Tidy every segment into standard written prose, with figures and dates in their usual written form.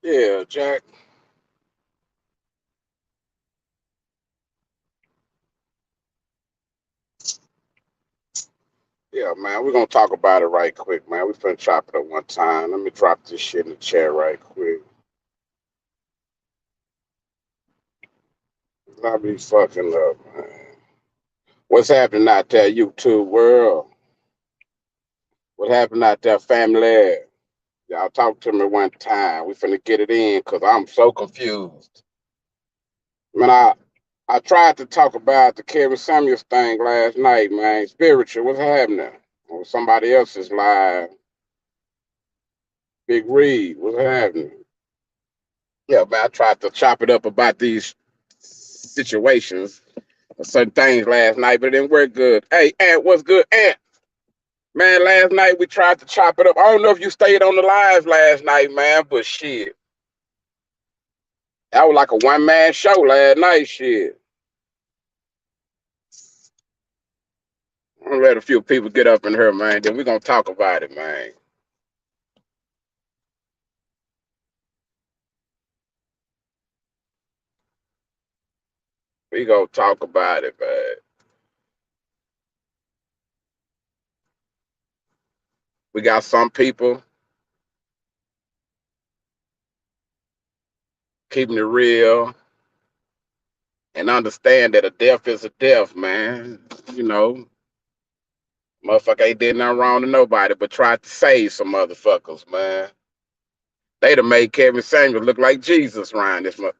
Yeah, Jack. Yeah, man, we're gonna talk about it right quick, man. We finna chop it up one time. Let me drop this shit in the chair right quick. I'll be fucking up, man. What's happening out there, YouTube world? What happened out there, family? Y'all talk to me one time. We finna get it in, cause I'm so confused. Man, I tried to talk about the Kevin Samuels thing last night, man. Spiritual, what's happening? On somebody else's live. Big Reed, what's happening? Yeah, man, I tried to chop it up about these situations or certain things last night, but it didn't work good. Hey, Ant, what's good, Ant? Man, last night we tried to chop it up. I don't know if you stayed on the live last night, man, but shit. That was like a one-man show last night, shit. I'm gonna let a few people get up in here, man. Then we're gonna talk about it, man. We gonna talk about it, man. We got some people keeping it real and understand that a death is a death, man. You know, motherfucker ain't did nothing wrong to nobody, but tried to save some motherfuckers, man. They'd have made Kevin Samuels look like Jesus around this month.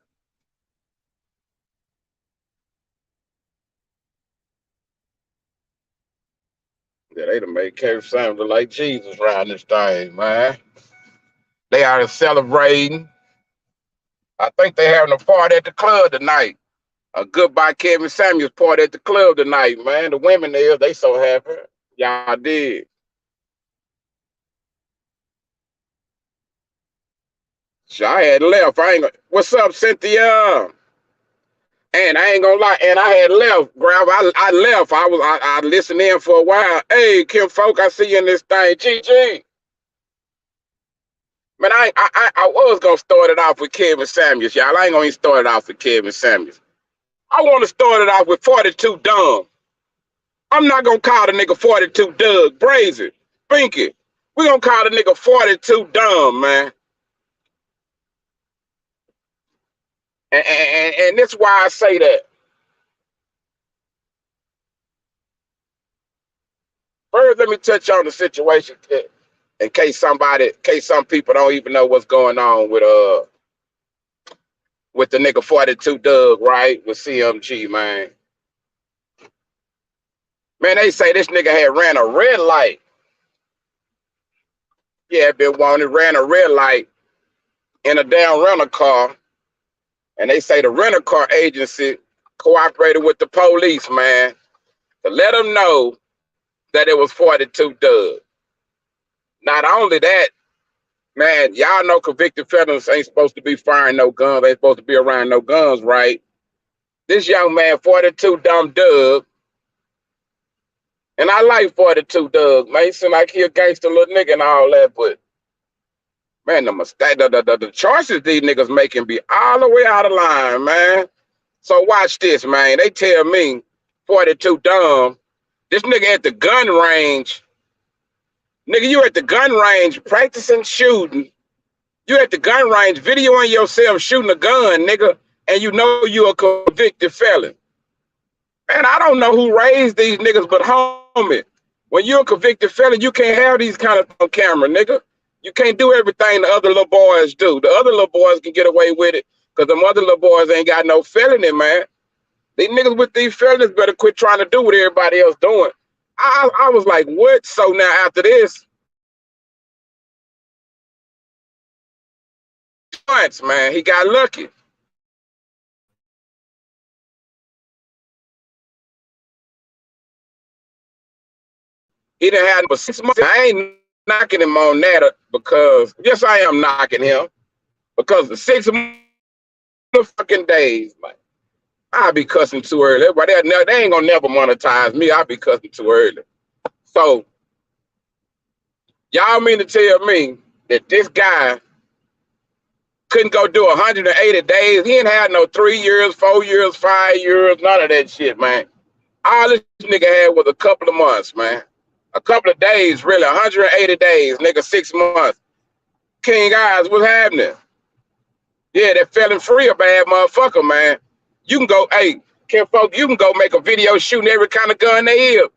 Yeah, they'd have made Kevin Samuels look like Jesus around this thing, man. They are celebrating. I think they having a party at the club tonight. A goodbye Kevin Samuels party at the club tonight, man. The women there, they so happy. Y'all did. So I had left. I ain't gonna, what's up, Cynthia? And I ain't gonna lie, and I had left, Grav. I left. I listened in for a while. Hey, Kim Folk, I see you in this thing. GG. Man, I was gonna start it off with Kevin Samuels, y'all. I ain't gonna even start it off with Kevin Samuels. I want to start it off with 42 Dumb. I'm not gonna call the nigga 42 Doug Brazy. Binky. We gonna call the nigga 42 Dumb, man. And that's why I say that. First, let me touch on the situation in case some people don't even know what's going on with the nigga 42 Doug, right? With CMG, man. Man, they say this nigga had ran a red light. Yeah, been wanted, ran a red light in a damn rental car. And they say the rental car agency cooperated with the police, man, to let them know that it was 42 Doug. Not only that, man, y'all know convicted felons ain't supposed to be firing no guns. They ain't supposed to be around no guns, right? This young man, 42 Dumb Doug, and I like 42 Doug, man. He seem like he a gangster little nigga and all that, but man, the mistake, the choices these niggas making be all the way out of line, man. So watch this, man. They tell me 42 Dumb, this nigga at the gun range. Nigga, you at the gun range practicing shooting. You at the gun range videoing yourself shooting a gun, nigga, and you know you a convicted felon. Man, I don't know who raised these niggas, but homie, when you're a convicted felon, you can't have these kind of on camera, nigga. You can't do everything the other little boys do. The other little boys can get away with it because them other little boys ain't got no felony, man. These niggas with these felonies better quit trying to do what everybody else doing. I was like, what? So now after this, man, he got lucky. He done had him for 6 months. I ain't knocking him on that because, yes, I am knocking him because the 6 fucking days, man. I be cussing too early. Everybody, they ain't gonna never monetize me. I be cussing too early. So, y'all mean to tell me that this guy Couldn't go do 180 days. He ain't had no 3 years, 4 years, 5 years, none of that shit, man. All this nigga had was a couple of months, man. A couple of days, really. 180 days, nigga, 6 months. King Eyes, what's happening? Yeah, that felon free a bad motherfucker, man. You can go, hey, you can go make a video shooting every kind of gun they is.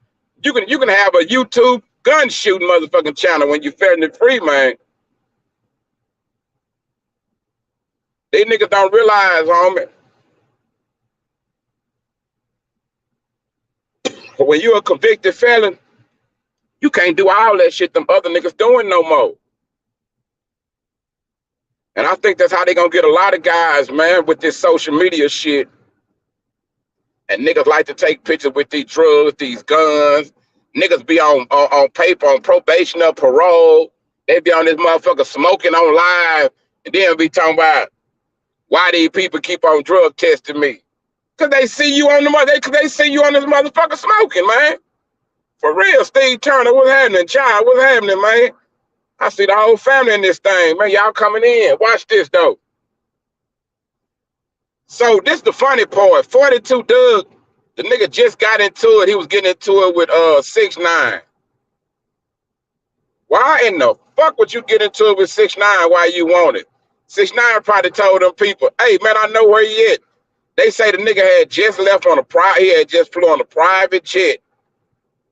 You can have a YouTube gun shooting motherfucking channel when you felon free, man. These niggas don't realize, homie. But when you're a convicted felon, you can't do all that shit them other niggas doing no more. And I think that's how they gonna get a lot of guys, man, with this social media shit. And niggas like to take pictures with these drugs, these guns. Niggas be on paper, on probation or parole. They be on this motherfucker smoking on live, and then be talking about why these people keep on drug testing me. Cause they see you on they see you on this motherfucker smoking, man. For real, Steve Turner, what's happening? Child, what's happening, man? I see the whole family in this thing, man. Y'all coming in. Watch this, though. So this the funny part. 42 Doug, the nigga just got into it. He was getting into it with 6ix9ine. Why in the fuck would you get into it with 6ix9ine while you want it? 6ix9ine probably told them people, hey, man, I know where he at. They say the nigga had just left on he had just flew on a private jet.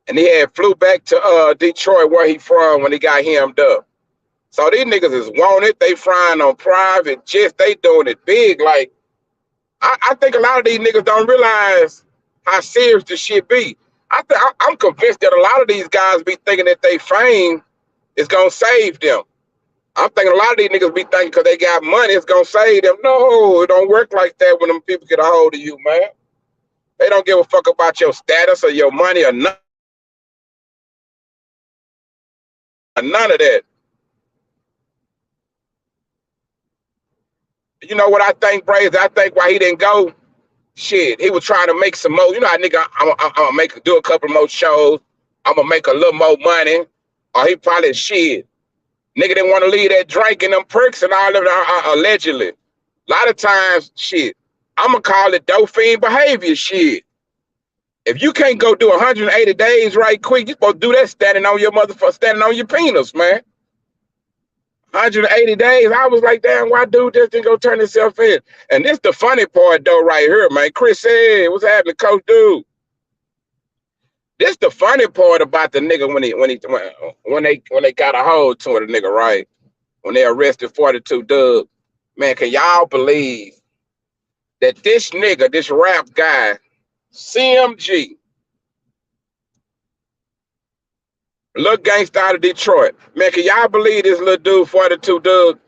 And he had flew back to Detroit, where he from, when he got hemmed up. So these niggas is wanted. They flying on private jets. They doing it big. Like, I think a lot of these niggas don't realize how serious this shit be. I'm convinced that a lot of these guys be thinking that they fame is gonna save them. I'm thinking a lot of these niggas be thinking because they got money, it's gonna save them. No, it don't work like that when them people get a hold of you, man. They don't give a fuck about your status or your money or none of that. You know what I think, Braves? I think why he didn't go, shit, he was trying to make some more. You know how nigga, I'm gonna do a couple more shows. I'm gonna make a little more money. Or he probably, shit, nigga didn't want to leave that drink and them perks and all of that, allegedly. A lot of times, shit, I'm gonna call it dolphin behavior, shit. If you can't go do 180 days right quick, you supposed to do that standing on your penis, man. 180 days. I was like, damn, why dude just didn't go turn himself in? And this the funny part though, right here, man. Chris said, what's happening, Coach Dude? This the funny part about the nigga when they got a hold to the nigga, right? When they arrested 42 Doug. Man, can y'all believe that this nigga, this rap guy, CMG, little gangsta out of Detroit. Man, can y'all believe this little dude, 42 Doug,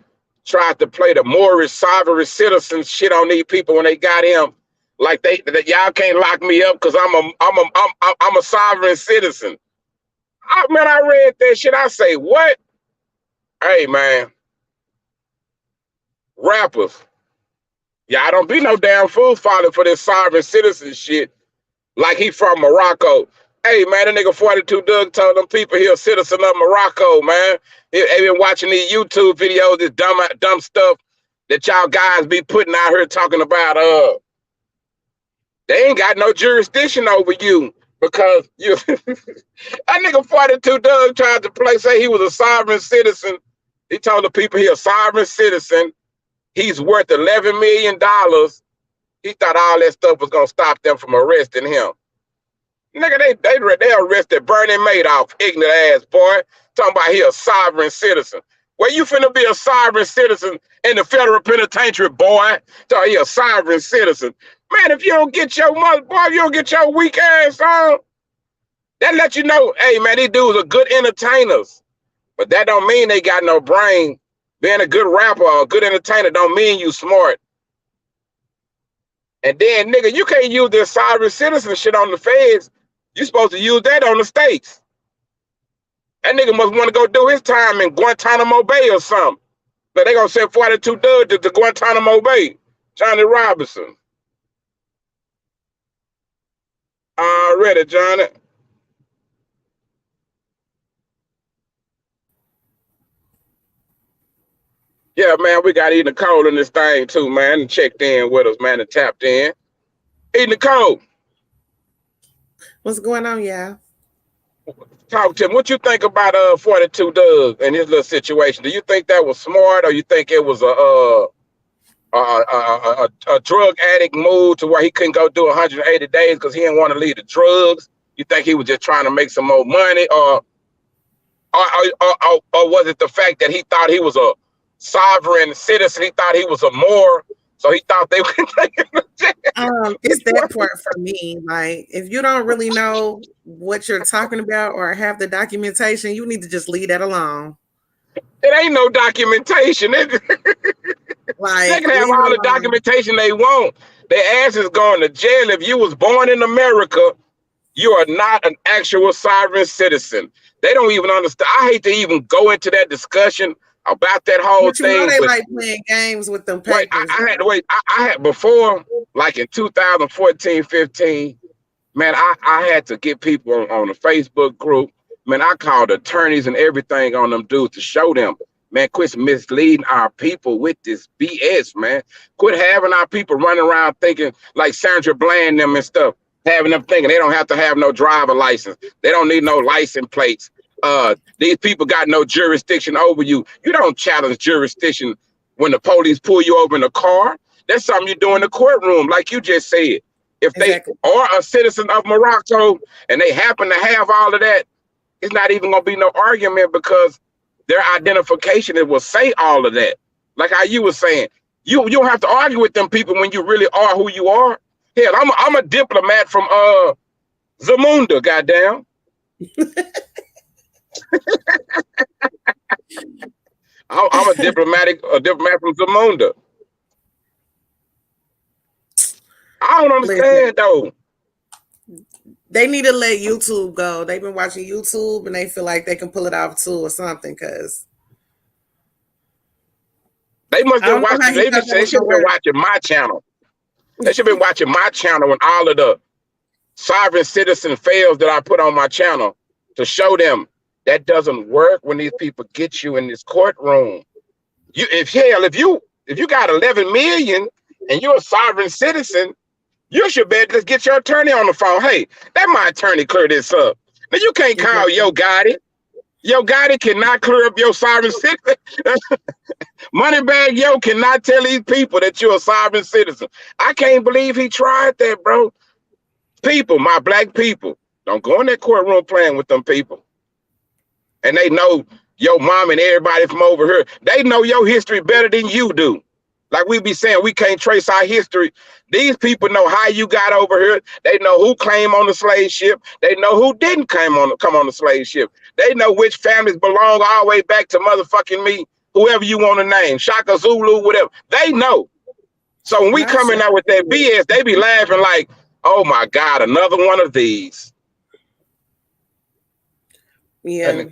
tried to play the Morris sovereign citizen shit on these people when they got him? Like that y'all can't lock me up because I'm a sovereign citizen. Man, I read that shit. I say, what? Hey, man, rappers, y'all don't be no damn fool falling for this sovereign citizen shit like he from Morocco. Hey, man, that nigga 42 Doug told them people he a citizen of Morocco, man. They been watching these YouTube videos, this dumb stuff that y'all guys be putting out here talking about. They ain't got no jurisdiction over you because you. That nigga 42 Doug tried to say he was a sovereign citizen. He told the people he a sovereign citizen. He's worth $11 million. He thought all that stuff was gonna stop them from arresting him. Nigga, they arrested Bernie Madoff, ignorant ass boy, talking about he a sovereign citizen. Well, you finna be a sovereign citizen in the federal penitentiary, boy. Talking he a sovereign citizen. Man, if you don't get your mother, boy, if you don't get your weak ass on, that let you know, hey, man, these dudes are good entertainers. But that don't mean they got no brain. Being a good rapper or a good entertainer don't mean you smart. And then, nigga, you can't use this sovereign citizen shit on the feds. You supposed to use that on the states. That nigga must want to go do his time in Guantanamo Bay or something. But they gonna send 42 Doug to Guantanamo Bay. Johnny Robinson. Already, Johnny. Yeah, man, we got Nicole in this thing too, man. And checked in with us, man, and tapped in. Nicole. What's going on, yeah? Talk to him. What you think about 42 Doug and his little situation? Do you think that was smart, or you think it was a drug addict move to where he couldn't go do 180 days because he didn't want to leave the drugs? You think he was just trying to make some more money, or was it the fact that he thought he was a sovereign citizen? He thought he was a Moor, so he thought they would take him to jail. It's that part for me. Like, if you don't really know what you're talking about or have the documentation, you need to just leave that alone. It ain't no documentation. Like, they can have all the documentation they want. Their ass is going to jail. If you was born in America, you are not an actual sovereign citizen. They don't even understand. I hate to even go into that discussion about that whole thing. Know they like playing games with them papers. I had before, like in 2014, 15, man, I had to get people on a Facebook group. Man, I called attorneys and everything on them dudes to show them, man, quit misleading our people with this BS, man. Quit having our people running around thinking like Sandra Bland them and stuff, having them thinking they don't have to have no driver license. They don't need no license plates. These people got no jurisdiction over you. You don't challenge jurisdiction when the police pull you over in a car. That's something you do in the courtroom, like you just said. If they are a citizen of Morocco and they happen to have all of that, it's not even gonna be no argument because their identification, it will say all of that. Like how you were saying, you don't have to argue with them people when you really are who you are. Hell, I'm a diplomat from Zamunda, goddamn. I'm a diplomat from Zamunda. I don't understand though. They need to let YouTube go. They've been watching YouTube and they feel like they can pull it off too or something because they must have watched. They should have been watching my channel. They should have been watching my channel when all of the sovereign citizen fails that I put on my channel to show them that doesn't work when these people get you in this courtroom. If you got 11 million and you're a sovereign citizen, you should be able to get your attorney on the phone. Hey, let my attorney clear this up. Now you can't call Yo Gotti. Yo Gotti cannot clear up your sovereign citizen. Moneybag Yo cannot tell these people that you're a sovereign citizen. I can't believe he tried that, bro. People, my black people, don't go in that courtroom playing with them people. And they know your mom and everybody from over here. They know your history better than you do. Like we be saying, we can't trace our history. These people know how you got over here. They know who came on the slave ship. They know who didn't come on the slave ship. They know which families belong all the way back to motherfucking me, whoever you want to name, Shaka Zulu, whatever. They know. So when we come in out with that BS, they be laughing like, oh my God, another one of these. Yeah.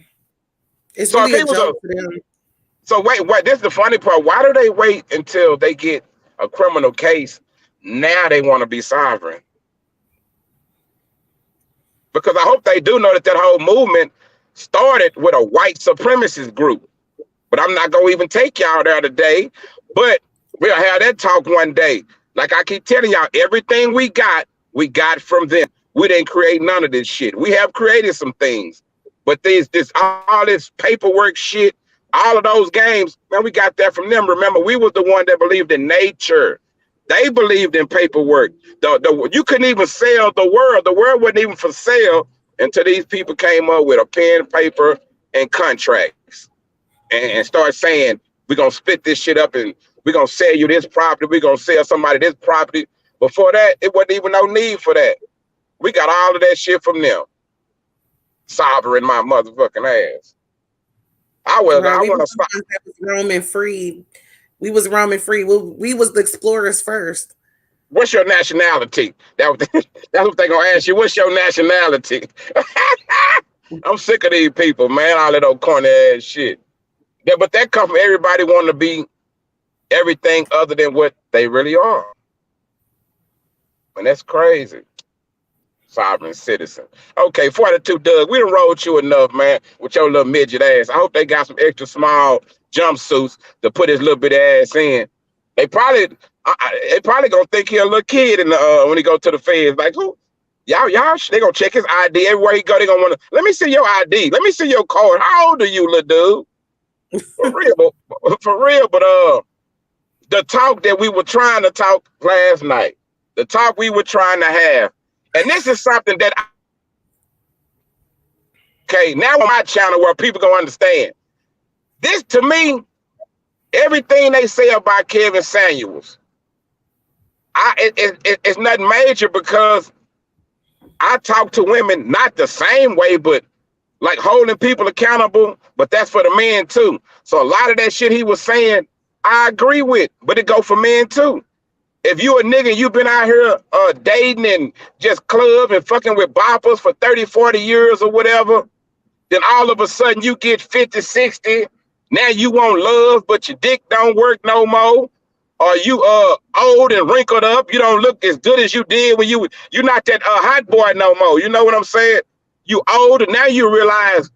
It's so really a joke for them. So wait, this is the funny part. Why do they wait until they get a criminal case? Now they want to be sovereign. Because I hope they do know that whole movement started with a white supremacist group. But I'm not going to even take y'all there today. But we'll have that talk one day. Like I keep telling y'all, everything we got from them. We didn't create none of this shit. We have created some things. But all this paperwork shit, all of those games, man, we got that from them. Remember, we was the one that believed in nature. They believed in paperwork. You couldn't even sell the world. The world wasn't even for sale until these people came up with a pen, paper, and contracts and start saying, we're going to split this shit up and we're going to sell you this property. We're going to sell somebody this property. Before that, it wasn't even no need for that. We got all of that shit from them. Sovereign my motherfucking ass. I want to stop. Roman free. We was Roman free. We was the explorers first. What's your nationality? That's what they gonna ask you. What's your nationality? I'm sick of these people, man. All that old corny ass shit. Yeah, but that comes from everybody wanting to be everything other than what they really are. And that's crazy. Sovereign citizen. Okay, 42 Doug, we done rolled you enough, man, with your little midget ass. I hope they got some extra small jumpsuits to put his little bit ass in. They probably gonna think he a little kid in the when he go to the feds. Like who? Y'all, they gonna check his ID everywhere he go. They gonna wanna let me see your ID. Let me see your card. How old are you, little dude? For real, for real. But the talk that we were trying to talk last night, the talk we were trying to have. And this is something that, okay, now on my channel where people gonna understand. This, to me, everything they say about Kevin Samuels, it's nothing major because I talk to women not the same way, but like holding people accountable, but that's for the men too. So a lot of that shit he was saying, I agree with, but it go for men too. If you a nigga, you been out here dating and just club and fucking with boppers for 30, 40 years or whatever, then all of a sudden you get 50, 60. Now you want love, but your dick don't work no more. Or you old and wrinkled up. You don't look as good as you did when you're not that hot boy no more. You know what I'm saying? You old and now you realize,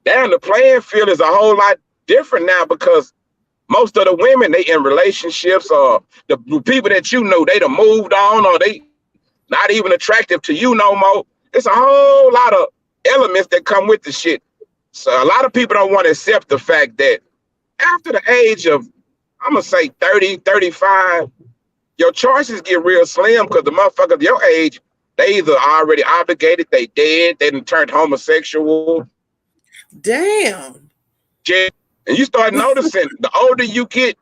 damn, the playing field is a whole lot different now because most of the women, they in relationships or the people that you know, they done moved on or they not even attractive to you no more. It's a whole lot of elements that come with the shit. So a lot of people don't want to accept the fact that after the age of, I'm going to say 30, 35, your choices get real slim because the motherfuckers your age, they either already obligated, they dead, they done turned homosexual. Damn. And you start noticing the older you get,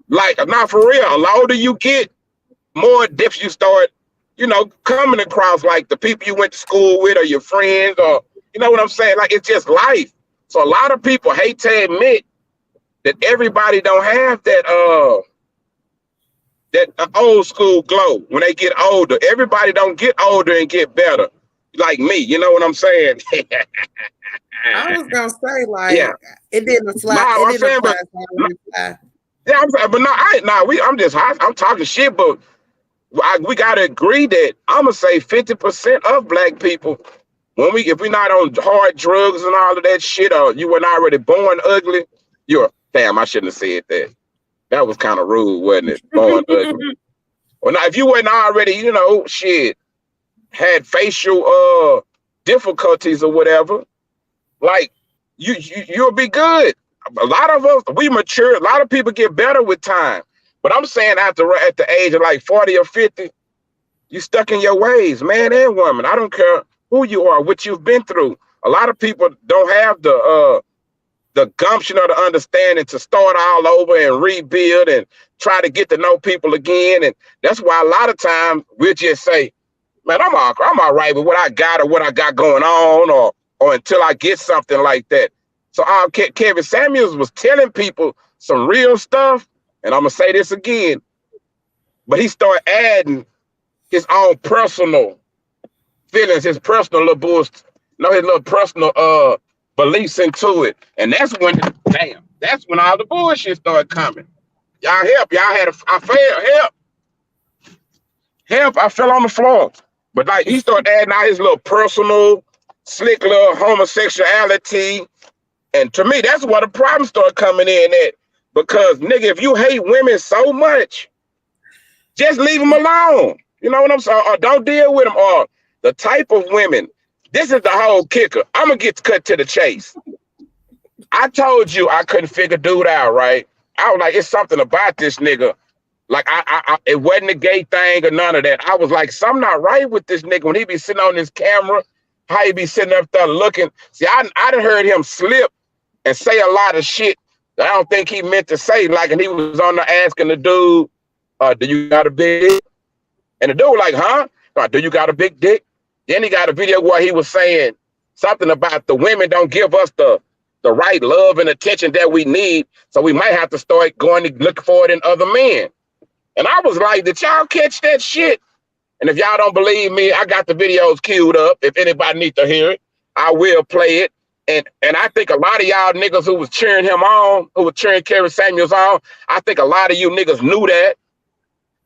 like, not for real, the older you get, more depths you start, coming across, like the people you went to school with or your friends or, you know what I'm saying? Like, it's just life. So a lot of people hate to admit that everybody don't have that old school glow when they get older. Everybody don't get older and get better like me. You know what I'm saying? I was gonna say it didn't fly. Nah, it didn't fly. Yeah, I'm just hot. I'm talking shit, but we gotta agree that I'm gonna say 50% of black people, if we're not on hard drugs and all of that shit, or you were not already born ugly, damn, I shouldn't have said that. That was kind of rude, wasn't it? Born ugly. Well, now if you weren't already, had facial difficulties or whatever, like you'll be good. A lot of us, we mature. A lot of people get better with time. But I'm saying at the age of like 40 or 50, you stuck in your ways, man and woman. I don't care who you are, what you've been through. A lot of people don't have the gumption or the understanding to start all over and rebuild and try to get to know people again. And that's why a lot of times we'll just say, man, I'm all right with what I got or what I got going on or until I get something like that. So Kevin Samuels was telling people some real stuff, and I'm going to say this again, but he started adding his own personal feelings, his personal little bullshit, his little personal beliefs into it. And that's when all the bullshit started coming. Y'all help. I failed. Help. I fell on the floor. But like he started adding out his little personal, slick little homosexuality. And to me, that's where the problem started coming in at. Because nigga, if you hate women so much, just leave them alone. You know what I'm saying? Or don't deal with them. Or the type of women. This is the whole kicker. I'm going to get cut to the chase. I told you I couldn't figure dude out, right? I was like, it's something about this nigga. Like, it wasn't a gay thing or none of that. I was like, something not right with this nigga when he be sitting on his camera, how he be sitting up there looking. See, I done heard him slip and say a lot of shit that I don't think he meant to say. Like, and he was on there asking the dude, do you got a big dick? And the dude was like, huh? Do you got a big dick? Then he got a video where he was saying something about the women don't give us the right love and attention that we need. So we might have to start going to look for it in other men. And I was like, did y'all catch that shit? And if y'all don't believe me, I got the videos queued up. If anybody needs to hear it, I will play it. And I think a lot of y'all niggas who was cheering him on, who was cheering Kevin Samuels on, I think a lot of you niggas knew that.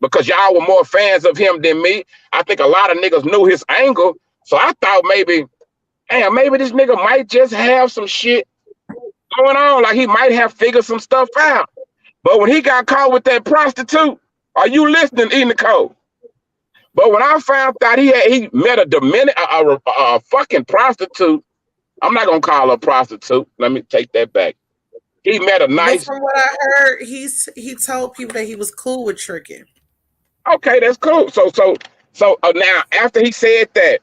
because y'all were more fans of him than me. I think a lot of niggas knew his angle. So I thought maybe, damn, maybe this nigga might just have some shit going on. Like he might have figured some stuff out. But when he got caught with that prostitute, are you listening, E. Nicole? But when I found out he met a fucking prostitute, I'm not gonna call her a prostitute. Let me take that back. He met a nice. But from what I heard, he told people that he was cool with tricking. Okay, that's cool. So now after he said that,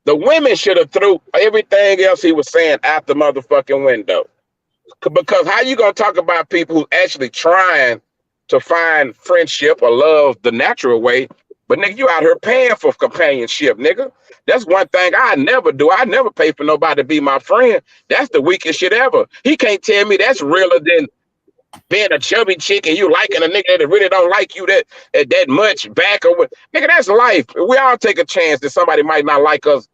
the women should have threw everything else he was saying out the motherfucking window. Because how you gonna talk about people who actually trying to find friendship or love the natural way, but nigga, you out here paying for companionship, nigga. That's one thing I never do. I never pay for nobody to be my friend. That's the weakest shit ever. He can't tell me that's realer than being a chubby chick and you liking a nigga that really don't like you that much back or what. Nigga, that's life. We all take a chance that somebody might not like us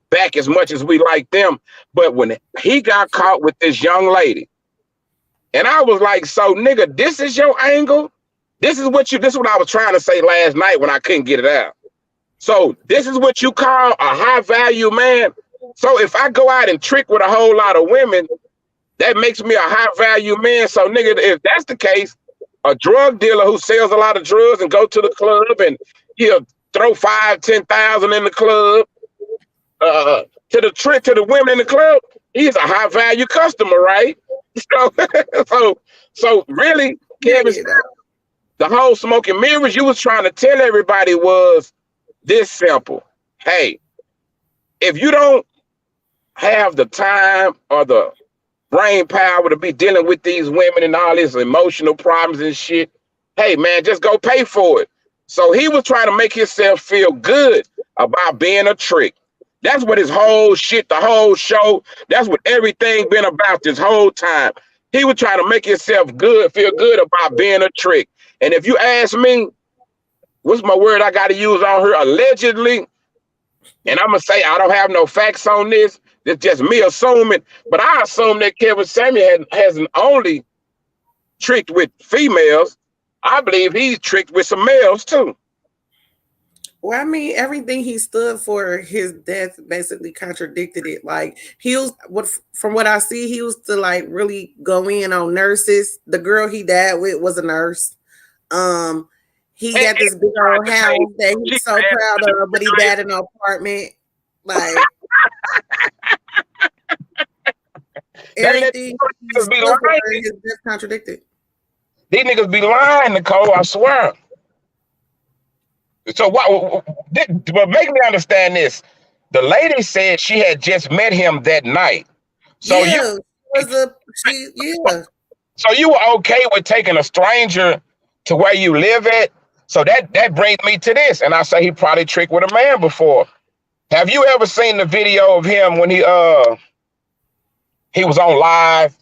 back as much as we like them. But when he got caught with this young lady, and I was like, so nigga, this is your angle? This is what I was trying to say last night when I couldn't get it out. So this is what you call a high value man. So if I go out and trick with a whole lot of women, that makes me a high value man. So nigga, if that's the case, a drug dealer who sells a lot of drugs and go to the club and he'll throw 5,000-10,000 in the club, to the women in the club, he's a high value customer, right? So really, Kevin, the whole smoke and mirrors you was trying to tell everybody was this simple. Hey, if you don't have the time or the brain power to be dealing with these women and all these emotional problems and shit, hey man, just go pay for it. So he was trying to make himself feel good about being a trick. That's what his whole shit, the whole show, that's what everything been about this whole time. He was trying to make himself feel good about being a trick. And if you ask me, what's my word I got to use on her? Allegedly, and I'm going to say I don't have no facts on this. It's just me assuming. But I assume that Kevin Samuel hasn't only tricked with females. I believe he's tricked with some males too. Well, I mean, everything he stood for, his death basically contradicted it. Like from what I see, he used to like really go in on nurses. The girl he died with was a nurse. He got this big old house that he's so proud of, but he died in an apartment. Like everything he stood for, his death contradicted. These niggas be lying, Nicole, I swear. So what? But make me understand this. The lady said she had just met him that night. So yeah. So you were okay with taking a stranger to where you live at? So that brings me to this, and I say he probably tricked with a man before. Have you ever seen the video of him when he was on live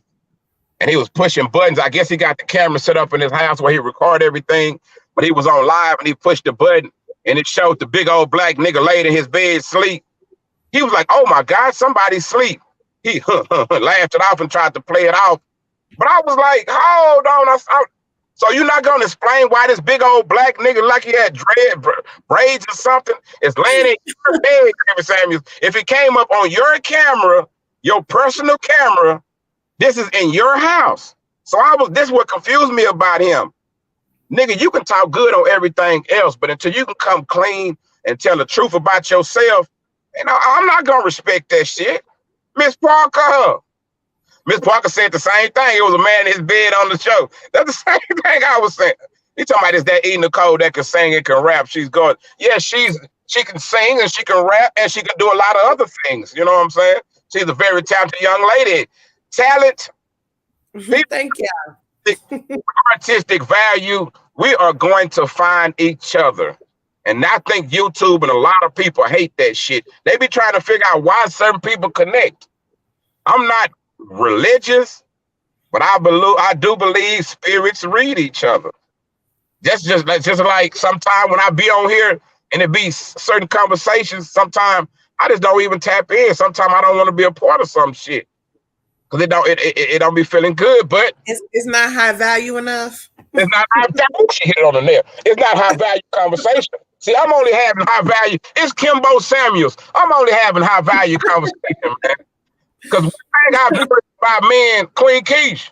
and he was pushing buttons? I guess he got the camera set up in his house where he record everything, but he was on live and he pushed the button and it showed the big old black nigga laid in his bed sleep. He was like, oh my God, somebody sleep. He laughed it off and tried to play it off. But I was like, hold on. So you're not going to explain why this big old black nigga like he had braids or something is laying in your bed, Kevin Samuels? If it came up on your camera, your personal camera, this is in your house. So this is what confused me about him. Nigga, you can talk good on everything else, but until you can come clean and tell the truth about yourself, I'm not going to respect that shit. Miss Parker said the same thing. It was a man in his bed on the show. That's the same thing I was saying. He talking about is that E. Nicole that can sing and can rap. She's going, yeah, she can sing and she can rap and she can do a lot of other things. You know what I'm saying? She's a very talented young lady. Talent. Thank you. Artistic value, we are going to find each other. And I think YouTube and a lot of people hate that shit. They be trying to figure out why certain people connect. I'm not religious, but I do believe spirits read each other. Just like sometimes when I be on here and it be certain conversations, sometimes I just don't even tap in. Sometimes I don't want to be a part of some shit. because it don't be feeling good, but It's not high value enough. it's not high value. She hit it on the nail. It's not high value conversation. See, I'm only having high value. It's Kimbo Samuels. I'm only having high value conversation, man. Because one thing I've heard about men, Queen Keish.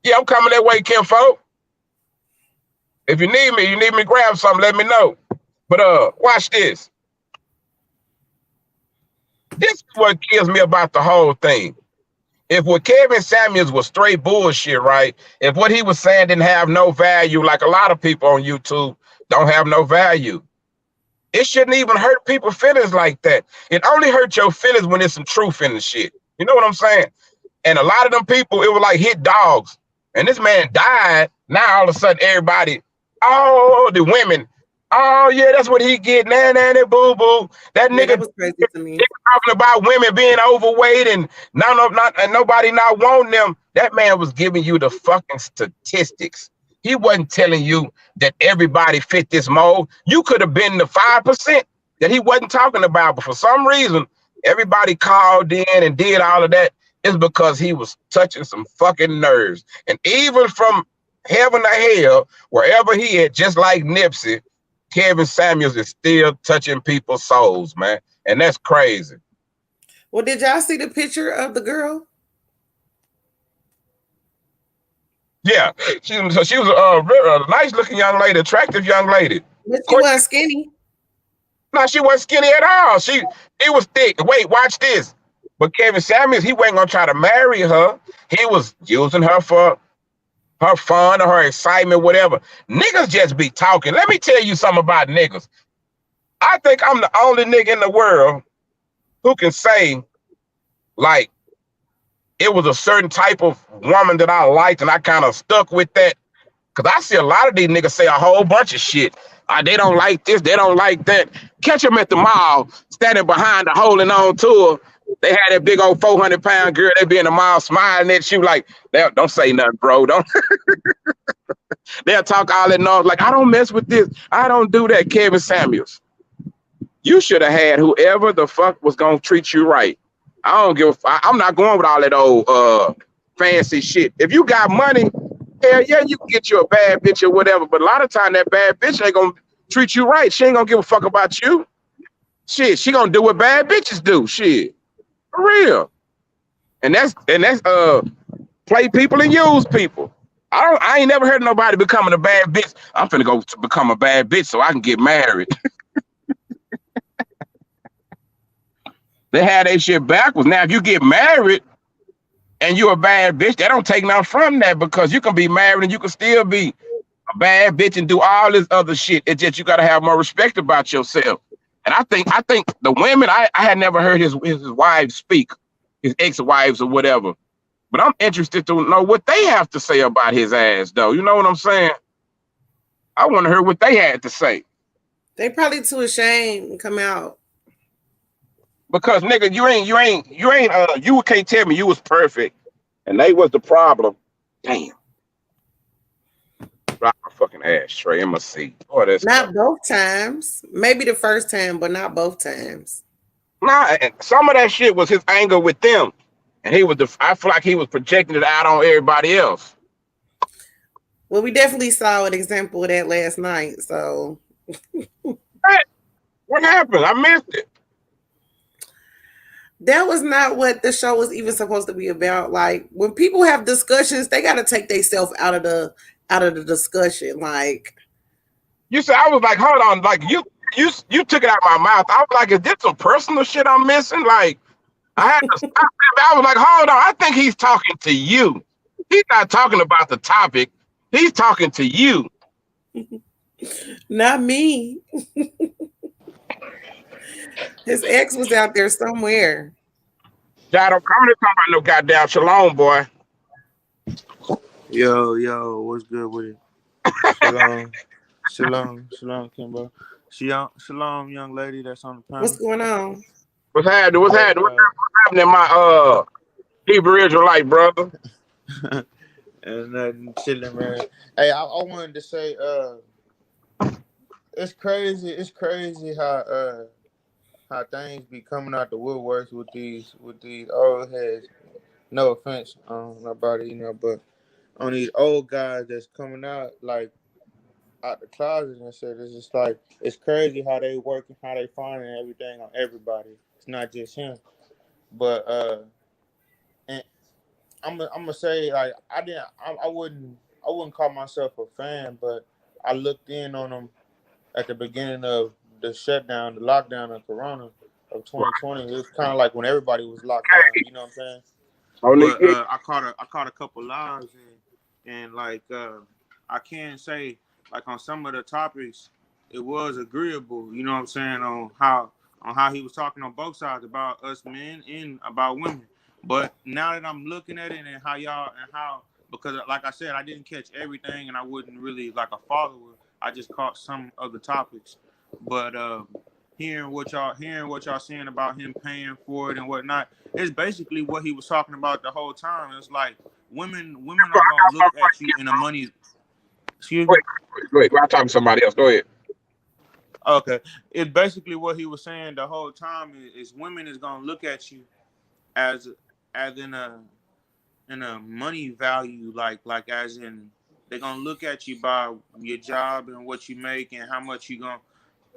Yeah, I'm coming that way, Kim folk. If you need me to grab something, let me know. But watch this. This is what kills me about the whole thing. If what Kevin Samuels was straight bullshit, right? If what he was saying didn't have no value, like a lot of people on YouTube don't have no value, it shouldn't even hurt people's feelings like that. It only hurts your feelings when there's some truth in the shit. You know what I'm saying? And a lot of them people, it was like hit dogs. And this man died. Now all of a sudden everybody, oh, the women, oh yeah, that's what he get. Nah, boo boo. That Yeah, nigga that was crazy to me. talking about women being overweight and nobody not wanting them. That man was giving you the fucking statistics. He wasn't telling you that everybody fit this mold. You could have been the 5% that he wasn't talking about, but for some reason, everybody called in and did all of that. It's because he was touching some fucking nerves. And even from heaven to hell, wherever he is, just like Nipsey, Kevin Samuels is still touching people's souls, man. And that's crazy. Well, did y'all see the picture of the girl? Yeah, she was a nice looking young lady, attractive young lady. But she wasn't skinny. No, she wasn't skinny at all. She was thick. Wait, watch this. But Kevin Samuels, he wasn't gonna try to marry her. He was using her for her fun or her excitement, whatever. Niggas just be talking. Let me tell you something about niggas. I think I'm the only nigga in the world who can say, like, it was a certain type of woman that I liked, and I kind of stuck with that. Because I see a lot of these niggas say a whole bunch of shit. They don't like this, they don't like that. Catch them at the mall, standing behind her, holding on to her. They had that big old 400-pound girl. They be in the mall smiling at you like, don't say nothing, bro. Don't. They'll talk all that noise like, I don't mess with this. I don't do that, Kevin Samuels. You should have had whoever the fuck was gonna treat you right. I don't give I'm not going with all that old fancy shit. If you got money, hell yeah, you can get you a bad bitch or whatever. But a lot of time that bad bitch ain't gonna treat you right. She ain't gonna give a fuck about you. Shit, she gonna do what bad bitches do. Shit. For real. And that's play people and use people. I ain't never heard of nobody becoming a bad bitch. I'm finna go to become a bad bitch so I can get married. They had that shit backwards. Now, if you get married and you're a bad bitch, they don't take nothing from that because you can be married and you can still be a bad bitch and do all this other shit. It's just you gotta have more respect about yourself. And I think the women, I had never heard his wives speak, his ex-wives or whatever. But I'm interested to know what they have to say about his ass, though. You know what I'm saying? I want to hear what they had to say. They probably too ashamed to come out. Because nigga, you can't tell me you was perfect and they was the problem. Damn. Drop my fucking ashtray in my seat. Boy, that's Not both times. Maybe the first time, but not both times. Nah, some of that shit was his anger with them. And I feel like he was projecting it out on everybody else. Well, we definitely saw an example of that last night. So what happened? I missed it. That was not what the show was even supposed to be about. Like when people have discussions, they got to take themselves out of the discussion. Like you said, I was like, hold on, like you took it out of my mouth. I was like, is this some personal shit I'm missing? Like I had to stop. I was like, hold on, I think he's talking to you. He's not talking about the topic. He's talking to you. Not me. His ex was out there somewhere. Y'all don't come to talk about no goddamn Shalom, boy. Yo, what's good with it? Shalom, Kimbo. Shalom, young lady that's on the panel. What's going on? What's happening, my Hebrew Israelite brother? And nothing chilling, man. Hey, I wanted to say, it's crazy how things be coming out the woodworks with these old heads. No offense, nobody, but on these old guys that's coming out like out the closet and said it's just like it's crazy how they work and how they finding everything on everybody. It's not just him, but and I'm gonna say like I wouldn't call myself a fan, but I looked in on them at the beginning of the shutdown, the lockdown of Corona of 2020. It was kind of like when everybody was locked down. You know what I'm saying? Only But get I caught a couple lives and like I can say like on some of the topics it was agreeable. You know what I'm saying on how he was talking on both sides about us men and about women. But now that I'm looking at it and how y'all and how because like I said I didn't catch everything and I wasn't really like a follower. I just caught some of the topics. But hearing what y'all saying about him paying for it and whatnot, it's basically what he was talking about the whole time. It's like women are gonna look at you in a money. Excuse go me. ahead, go ahead. I'm talking to somebody else. Go ahead. Okay, it's basically what he was saying the whole time is women is gonna look at you as as in a money value, like as in they're gonna look at you by your job and what you make and how much you gonna.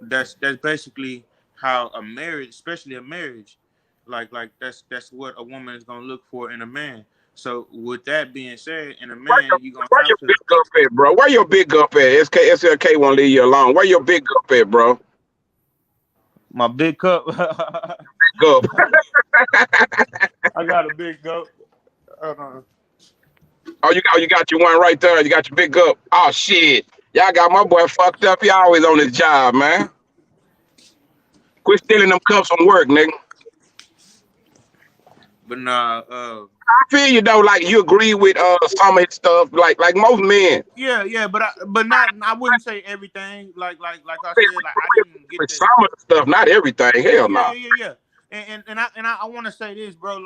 That's basically how a marriage, especially a marriage, like that's what a woman is gonna look for in a man. So with that being said, in a man, you're gonna Where have your to big up at, bro? Where your big up at? SLK won't leave you alone. Where your big up at, bro? my big cup. Go. I got a big cup. Uh, Oh, you got your one right there. You got your big up. Oh shit. Y'all got my boy fucked up. He always on his job, man. Quit stealing them cups from work, nigga. but nah, I feel you though, like you agree with some of his stuff, like most men. yeah, but not. I wouldn't say everything. Like I said, like I didn't get With the. some of the stuff, not everything. Hell no. Yeah. And I want to say this, bro.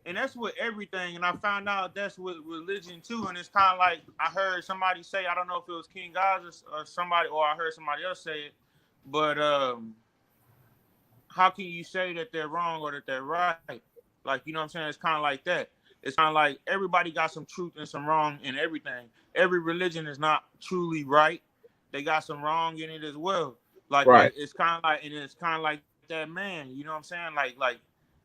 And that's with everything. And I found out that's with religion too. And it's kind of like I heard somebody say, I don't know if it was King Oz or somebody, or I heard somebody else say it, but how can you say that they're wrong or that they're right? Like, you know what I'm saying? It's kind of like that. It's kind of like everybody got some truth and some wrong in everything. Every religion is not truly right. They got some wrong in it as well. Right. It's kind of like, and it's kind of like that man. You know what I'm saying? Like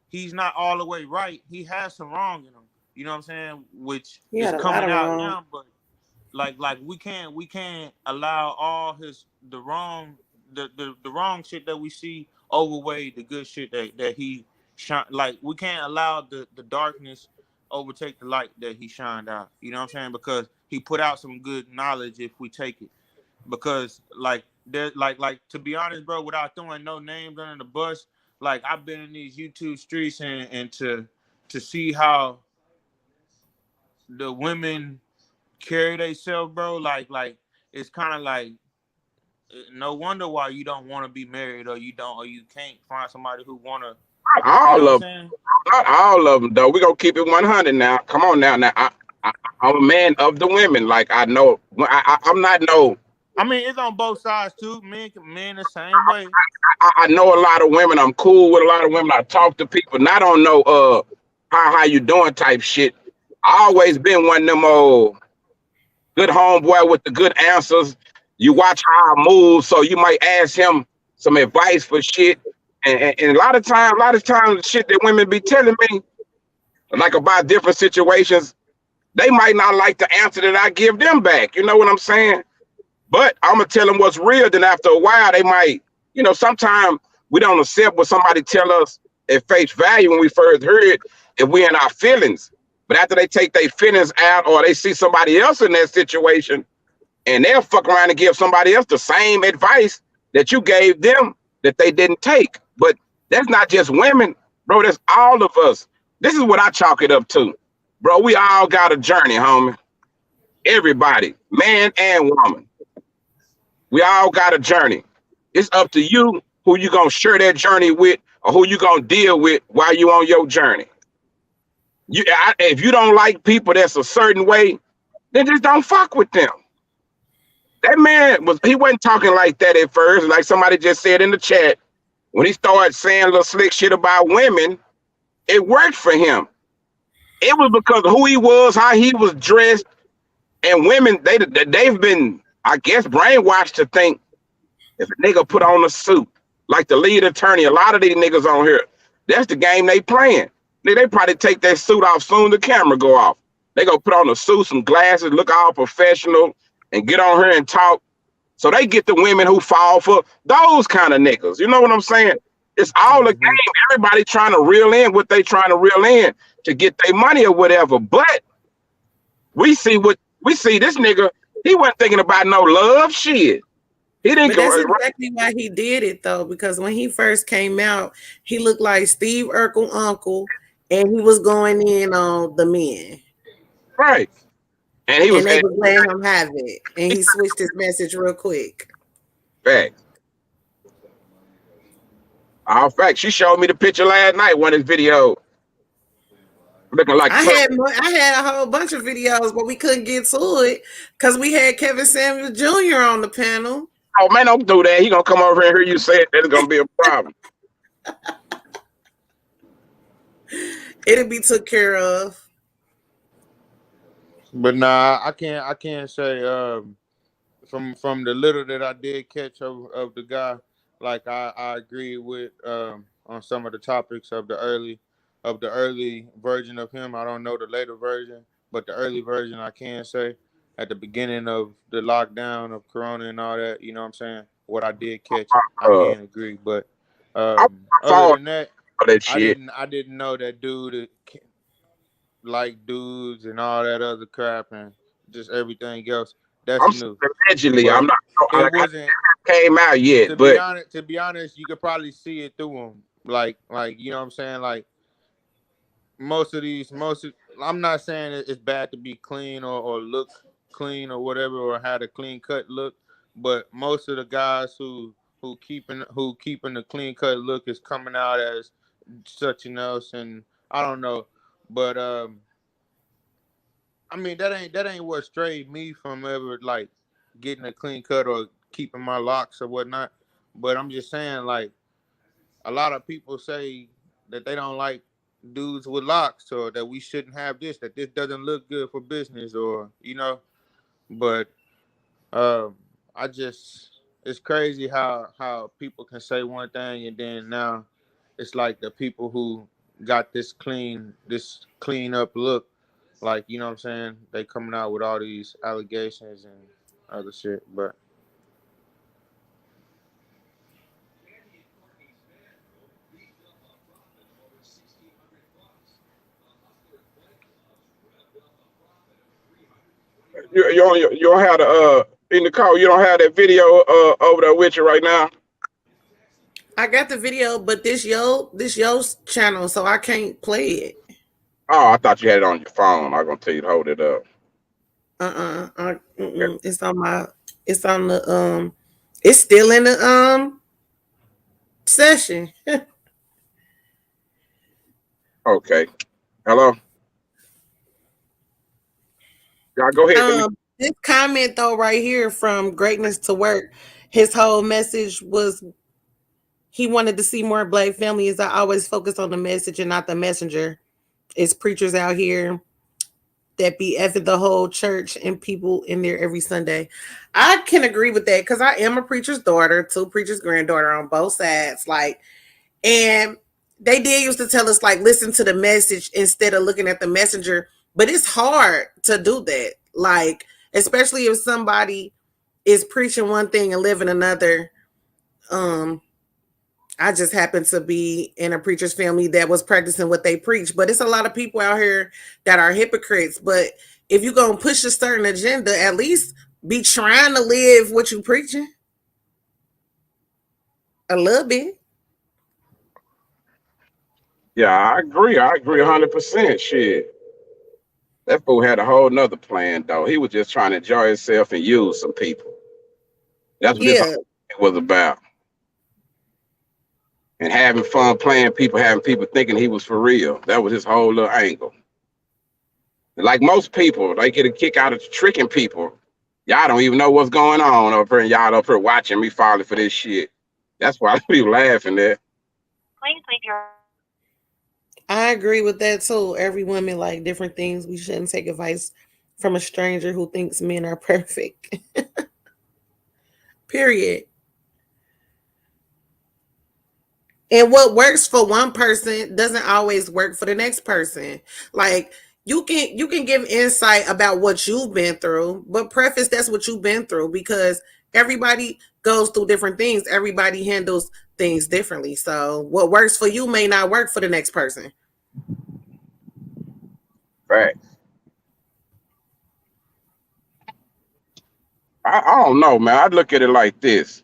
he's not all the way right. He has some wrong in him. You know what I'm saying? Which He is had a lot coming of out wrong. now, but like we can't allow all the wrong shit that we see overweigh the good shit that he shine. Like we can't allow the darkness overtake the light that he shined out. You know what I'm saying? Because he put out some good knowledge if we take it. Because like there like to be honest, bro, without throwing no names under the bus, like I've been in these YouTube streets and to see how the women carry themselves, bro, like it's kind of like no wonder why you don't want to be married or you can't find somebody who want to, Not you know all what I'm of them. saying? Not all of them though. We gonna keep it 100 now. Come on now. I'm a man of the women. Like I know. I'm not no. I mean, it's on both sides too. Men the same way. I know a lot of women. I'm cool with a lot of women. I talk to people. Not on no how you doing type shit. I always been one of them good homeboy with the good answers. You watch how I move, so you might ask him some advice for shit. And a lot of times, the shit that women be telling me, like about different situations, they might not like the answer that I give them back. You know what I'm saying? But I'm gonna tell them what's real. Then after a while, they might, sometimes we don't accept what somebody tell us at face value when we first heard it, if we in our feelings. But after they take their feelings out, or they see somebody else in that situation, and they'll fuck around and give somebody else the same advice that you gave them that they didn't take. But that's not just women, bro. That's all of us. This is what I chalk it up to, bro. We all got a journey, homie. Everybody, man and woman. We all got a journey. It's up to you who you gonna share that journey with, or who you gonna deal with while you on your journey. If you don't like people that's a certain way, then just don't fuck with them. That man he wasn't talking like that at first. Like somebody just said in the chat, when he started saying little slick shit about women, it worked for him. It was because of who he was, how he was dressed, and women they've been, I guess, brainwashed to think if a nigga put on a suit, like the lead attorney, a lot of these niggas on here, that's the game they playing. They probably take their suit off soon the camera go off. They gonna put on a suit, some glasses, look all professional, and get on here and talk. So they get the women who fall for those kind of niggas. You know what I'm saying? It's all a game. Everybody trying to reel in what they trying to reel in to get their money or whatever. But we see this nigga, he wasn't thinking about no love shit. He didn't. But that's exactly why he did it though, because when he first came out, he looked like Steve Urkel uncle, and he was going in on the men. Right. And he was they was letting him have it. And he switched his message real quick. Fact. All fact. She showed me the picture last night, one of his videos. Looking like I had a whole bunch of videos, but we couldn't get to it because we had Kevin Samuel Jr. on the panel. Oh man, don't do that. He gonna come over and hear you say it. That's gonna be a problem. It'll be took care of. But nah, I can't say from the little that I did catch of the guy, like I agree with on some of the topics of the early version of him. I don't know the later version, but the early version I can say at the beginning of the lockdown of Corona and all that, you know what I'm saying? What I did catch, I can agree. But other than that, I didn't know that dude like dudes and all that other crap and just everything else. That's new. Allegedly, I'm not. It wasn't came out yet. To be honest, you could probably see it through them. Like you know what I'm saying? Like I'm not saying it's bad to be clean or look clean or whatever or had a clean cut look, but most of the guys who keeping the clean cut look is coming out as such and else, and I don't know, but I mean that ain't what strayed me from ever like getting a clean cut or keeping my locks or whatnot. But I'm just saying, like, a lot of people say that they don't like dudes with locks or that we shouldn't have this, that this doesn't look good for business, or you know. But it's crazy how people can say one thing and then now it's like the people who got this clean up look, like, you know what I'm saying, they coming out with all these allegations and other shit. But you don't have the in the car. You don't have that video over there with you right now. I got the video, but this yo's channel, so I can't play it. Oh, I thought you had it on your phone. I'm gonna tell you to hold it up. It's on my. It's on the It's still in the session. Okay. Hello. Yeah, go ahead. This comment though, right here from Greatness to Work, his whole message was he wanted to see more Black families. I always focus on the message and not the messenger. It's preachers out here that be effing the whole church and people in there every Sunday. I can agree with that because I am a preacher's daughter, 2 preacher's granddaughter on both sides. Like, and they did used to tell us, like, listen to the message instead of looking at the messenger. But it's hard to do that. Like, especially if somebody is preaching one thing and living another. I just happened to be in a preacher's family that was practicing what they preach, but it's a lot of people out here that are hypocrites. But if you're going to push a certain agenda, at least be trying to live what you preaching a little bit. Yeah, I agree 100%. Shit. That fool had a whole nother plan, though. He was just trying to enjoy himself and use some people. That's what this was about. And having fun playing people, having people thinking he was for real. That was his whole little angle. And like most people, they get a kick out of tricking people. Y'all don't even know what's going on up here, and y'all up here watching me falling for this shit. That's why people laughing there. Please leave your. I agree with that too. Every woman like different things. We shouldn't take advice from a stranger who thinks men are perfect. Period. And what works for one person doesn't always work for the next person. Like you can give insight about what you've been through, but preface that's what you've been through because everybody goes through different things. Everybody handles things differently. So what works for you may not work for the next person. Facts. I don't know, man. I look at it like this.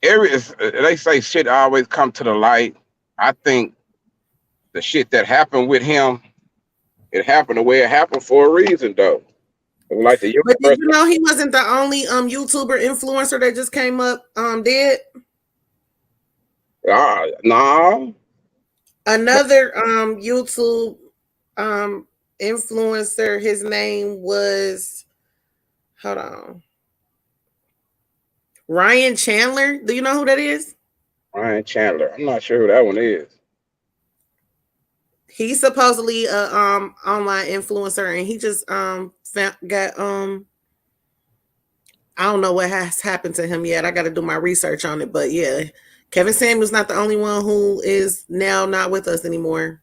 They say shit always come to the light. I think the shit that happened with him, it happened the way it happened for a reason, though. Like the But did universe. you know he wasn't the only YouTuber influencer that just came up dead? No. Another YouTube influencer, his name was hold on. Ryan Chandler. Do you know who that is? Ryan Chandler. I'm not sure who that one is. He's supposedly a online influencer and he just got I don't know what has happened to him yet. I got to do my research on it, but yeah, Kevin Samuel's not the only one who is now not with us anymore.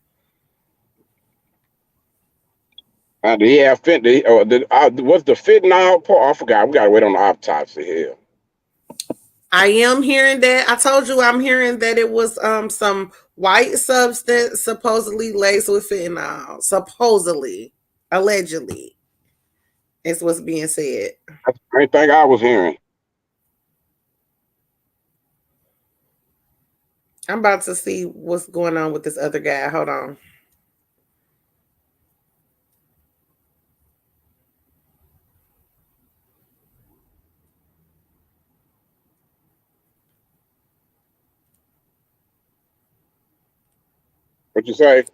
Did he have what's the fentanyl part? I forgot. We gotta wait on the autopsy here. I am hearing that. I told you I'm hearing that it was some white substance supposedly laced with fentanyl. Supposedly, allegedly, is what's being said. That's the main thing I was hearing. I'm about to see what's going on with this other guy. Hold on. What you say?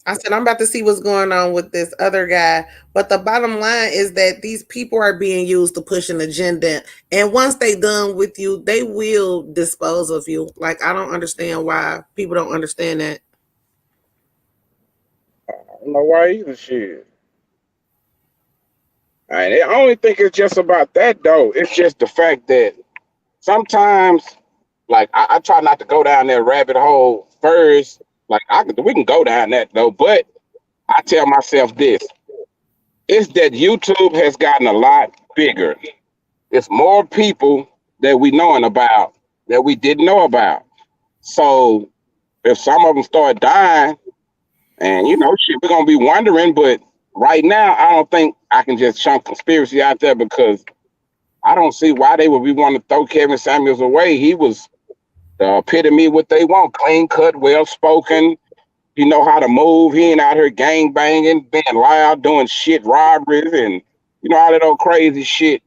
I said, I'm about to see what's going on with this other guy. But the bottom line is that these people are being used to push an agenda. And once they done with you, they will dispose of you. Like, I don't understand why people don't understand that. I don't know why either. Shit. I only think it's just about that though. It's just the fact that sometimes, like, I try not to go down that rabbit hole first. Like, we can go down that though, but I tell myself this: it's that YouTube has gotten a lot bigger. It's more people that we knowing about that we didn't know about. So if some of them start dying, and shit, we're gonna be wondering. But right now, I don't think I can just chunk conspiracy out there because I don't see why they would be wanting to throw Kevin Samuels away. He was the epitome of what they want: clean cut, well spoken. He know how to move. He ain't out here gang banging, being loud, doing shit, robberies, and all that old crazy shit.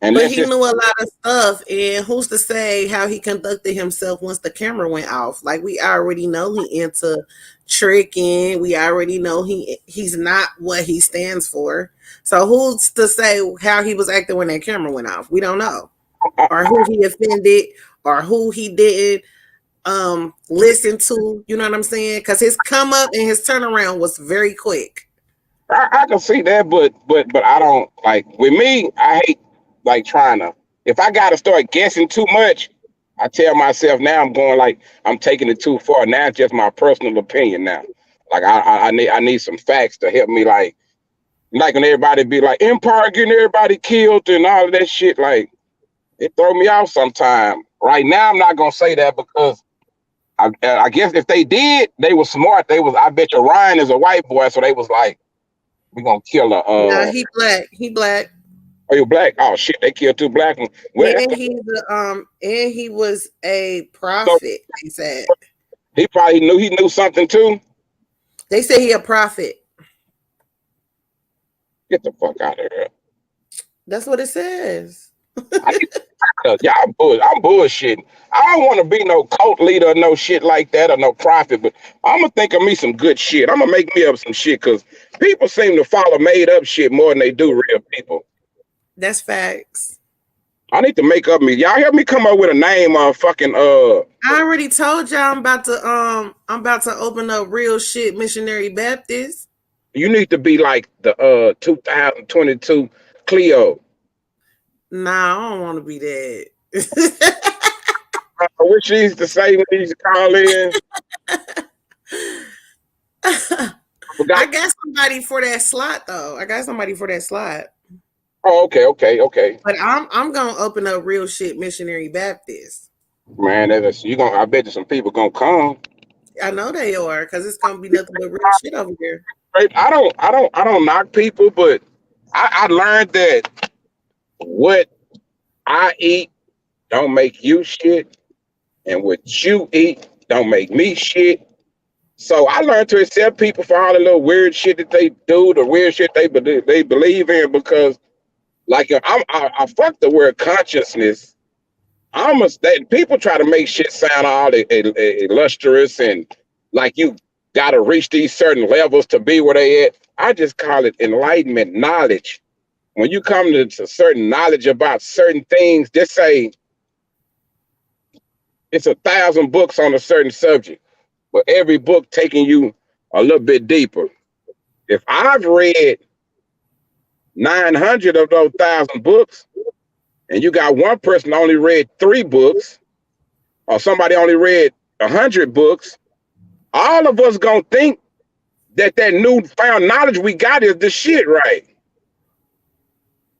And But that's he just knew a lot of stuff. And who's to say how he conducted himself once the camera went off? Like, we already know he into tricking. We already know he's not what he stands for. So who's to say how he was acting when that camera went off? We don't know. Or who he offended or who he didn't listen to. You know what I'm saying? Because his come up and his turnaround was very quick. I can see that, but I don't like with me. I hate like trying to. If I got to start guessing too much, I tell myself now I'm going like I'm taking it too far. Now it's just my personal opinion now. Like I need some facts to help me like when everybody be like Empire getting everybody killed and all of that shit. Like it throw me off sometime. Right now I'm not gonna say that because I guess if they did, they was smart. I bet you Ryan is a white boy, so they was like, we gonna kill a Nah, he black. He black. Oh, you black? Oh shit, they killed two black ones. Well, And he was a so prophet, they said. he probably knew something too. They say he a prophet. Get the fuck out of here. That's what it says. I'm bullshitting. I don't want to be no cult leader or no shit like that or no prophet, but I'm gonna think of me some good shit. I'm gonna make me up some shit because people seem to follow made up shit more than they do real people. That's facts. I need to make up me. Y'all help me come up with a name on fucking I already told y'all I'm about to open up Real Shit Missionary Baptist. You need to be like the 2022 Cleo. Nah, I don't want to be that. What she used to say when he used to call in. I got somebody for that slot though. Oh, okay. But I'm gonna open up Real Shit Missionary Baptist. Man, I bet you some people gonna come. I know they are, because it's gonna be nothing but real shit over there. I don't knock people, but I learned that what I eat don't make you shit, and what you eat don't make me shit. So I learned to accept people for all the little weird shit that they do, the weird shit they believe in, because like I fuck the word consciousness. People try to make shit sound all illustrious and like you got to reach these certain levels to be where they at. I just call it enlightenment knowledge. When you come to certain knowledge about certain things, just say it's 1,000 books on a certain subject, but every book taking you a little bit deeper. If I've read 900 of those 1,000 books, and you got one person only read 3 books, or somebody only read 100 books, all of us gonna think that newfound knowledge we got is the shit, right?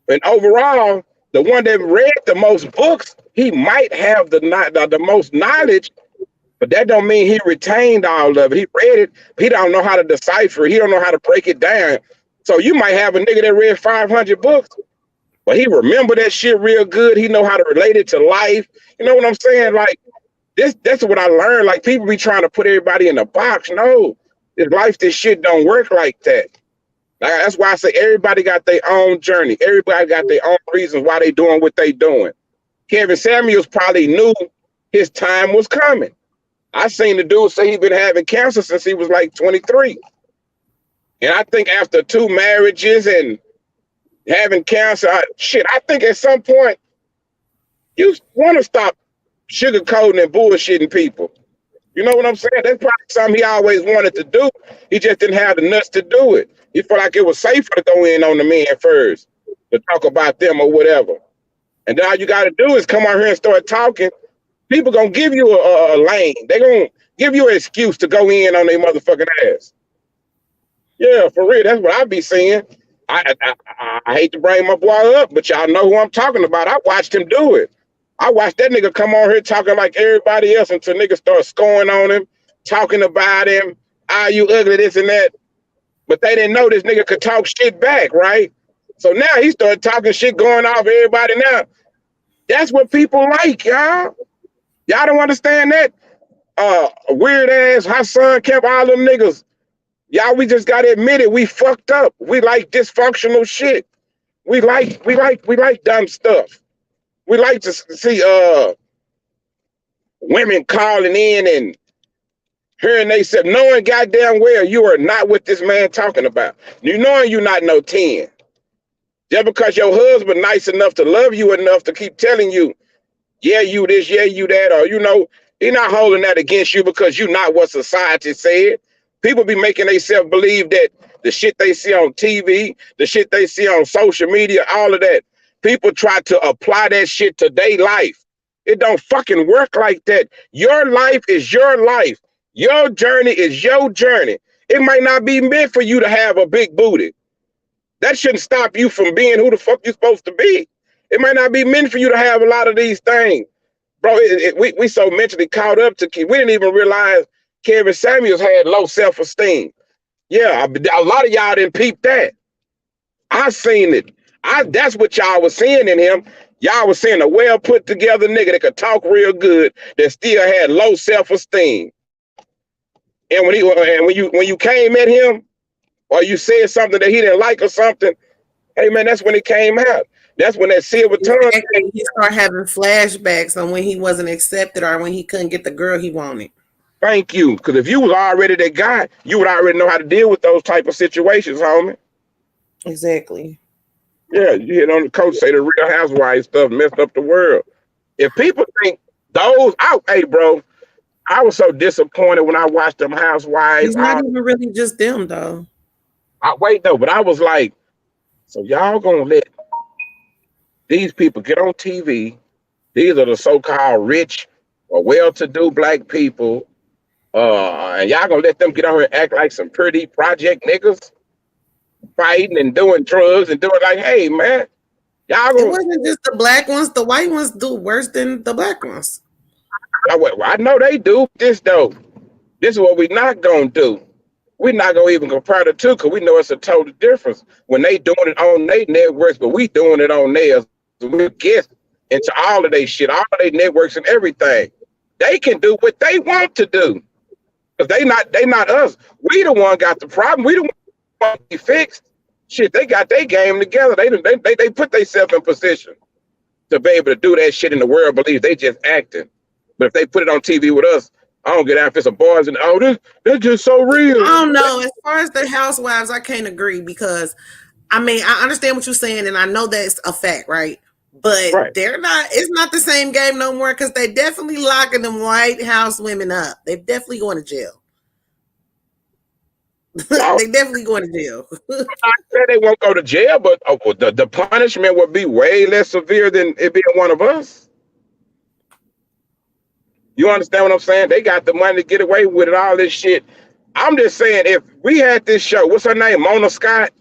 And overall, the one that read the most books, he might have the most knowledge, but that don't mean he retained all of it. He read it, he don't know how to decipher it. He don't know how to break it down. So you might have a nigga that read 500 books, but he remember that shit real good. He know how to relate it to life. You know what I'm saying? Like, that's what I learned. Like, people be trying to put everybody in a box. No, this shit don't work like that. Like, that's why I say everybody got their own journey. Everybody got their own reasons why they doing what they doing. Kevin Samuels probably knew his time was coming. I seen the dude say he been having cancer since he was like 23. And I think after 2 marriages and having cancer, I think at some point you want to stop sugarcoating and bullshitting people. You know what I'm saying? That's probably something he always wanted to do. He just didn't have the nuts to do it. He felt like it was safer to go in on the men first, to talk about them or whatever. And then all you got to do is come out here and start talking. People going to give you a lane. They going to give you an excuse to go in on their motherfucking ass. Yeah, for real. That's what I be saying. I hate to bring my boy up, but y'all know who I'm talking about. I watched him do it. I watched that nigga come on here talking like everybody else until niggas start scoring on him, talking about him. You ugly, this and that. But they didn't know this nigga could talk shit back, right? So now he started talking shit going off everybody now. That's what people like, y'all. Y'all don't understand that? Weird ass Hassan kept all them niggas. Y'all, we just gotta admit it. We fucked up. We like dysfunctional shit. We like dumb stuff. We like to see women calling in and hearing they said, knowing goddamn well you are not what this man talking about. You knowing you not no 10. Just because your husband nice enough to love you enough to keep telling you, yeah, you this, yeah, you that, or he not holding that against you because you not what society said. People be making themselves believe that the shit they see on TV, the shit they see on social media, all of that, people try to apply that shit to their life. It don't fucking work like that. Your life is your life. Your journey is your journey. It might not be meant for you to have a big booty. That shouldn't stop you from being who the fuck you're supposed to be. It might not be meant for you to have a lot of these things. Bro, we so mentally caught up to we didn't even realize Kevin Samuels had low self-esteem. Yeah, a lot of y'all didn't peep that. I seen it. That's what y'all was seeing in him. Y'all was seeing a well put together nigga that could talk real good, that still had low self-esteem. And when you came at him, or you said something that he didn't like or something, hey man, that's when it came out. That's when that silver tongue came. He started having flashbacks on when he wasn't accepted or when he couldn't get the girl he wanted. Thank you. Because if you was already that guy, you would already know how to deal with those type of situations, homie. Exactly. Yeah, you hit on the coach. Say the Real Housewives stuff messed up the world. If people think those out, hey, bro, I was so disappointed when I watched them Housewives. It's not even really just them though. I wait though, but I was like, so y'all gonna let these people get on TV? These are the so-called rich or well-to-do black people, and y'all gonna let them get on here and act like some pretty project niggas, fighting and doing drugs and doing like, hey man, y'all It gonna. wasn't just the black ones. The white ones do worse than the black ones. I know they do this though. This is what we not gonna do. We're not gonna even compare the two because we know it's a total difference. When they doing it on their networks, but we doing it on theirs. We get into all of their shit, all of their networks and everything. They can do what they want to do. Cause they not us. We the one got the problem. We the one to be fixed. Shit, they got their game together. They put themselves in position to be able to do that shit in the world believes they just acting. But if they put it on TV with us, I don't get out if it's a boys and they're just so real. I don't know. As far as the housewives, I can't agree because I mean I understand what you're saying and I know that's a fact, right? But Right. they're not. It's not the same game no more because they definitely locking them White House women up. They definitely going to jail. They definitely going to jail. I said they won't go to jail, but the punishment would be way less severe than it being one of us. You understand what I'm saying? They got the money to get away with it, all this shit. I'm just saying, if we had this show, what's her name? Mona Scott?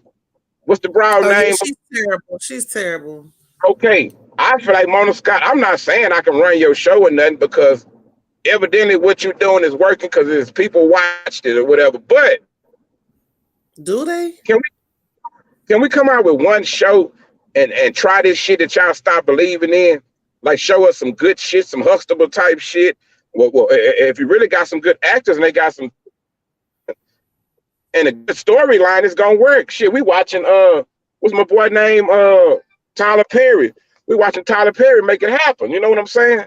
What's the broad Oh yeah, name? she's terrible. She's terrible. Okay, I feel like Mona Scott. I'm not saying I can run your show or nothing because evidently what you're doing is working because it's people watched it or whatever. But Do they? can we come out with one show and try this shit that y'all stop believing in? Like show us some good shit, some Huxtable type shit. Well, if you really got some good actors and they got some and a good storyline, it's gonna work. Shit, we watching what's my boy name? Tyler Perry. We watching Tyler Perry make it happen. You know what I'm saying?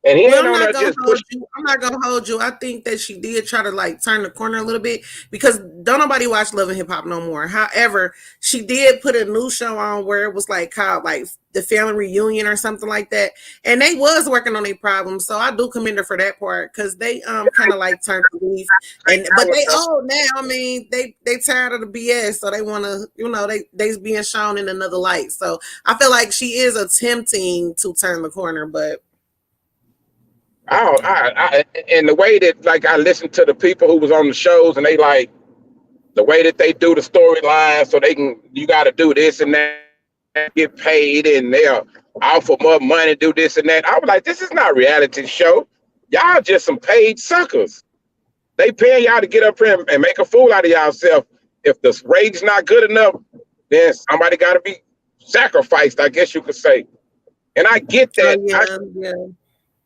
And he Well, ain't on there just push. I'm not gonna hold you. I think that she did try to like turn the corner a little bit because don't nobody watch Love and Hip Hop no more. However, she did put a new show on where it was like called like the Family Reunion or something like that, and they was working on their problems. So I do commend her for that part because they kind of like turned the leaf, and but they old now. I mean, they tired of the BS, so they want to they's being shown in another light. So I feel like she is attempting to turn the corner, but. And the way that like I listened to the people who was on the shows and they like the way that they do the storyline so they can you got to do this and that get paid and they'll offer more money do this and that. I was like, this is not a reality show. Y'all just some paid suckers. They paying y'all to get up here and make a fool out of yourself. If the rate's not good enough, then somebody got to be sacrificed, I guess you could say. And I get that.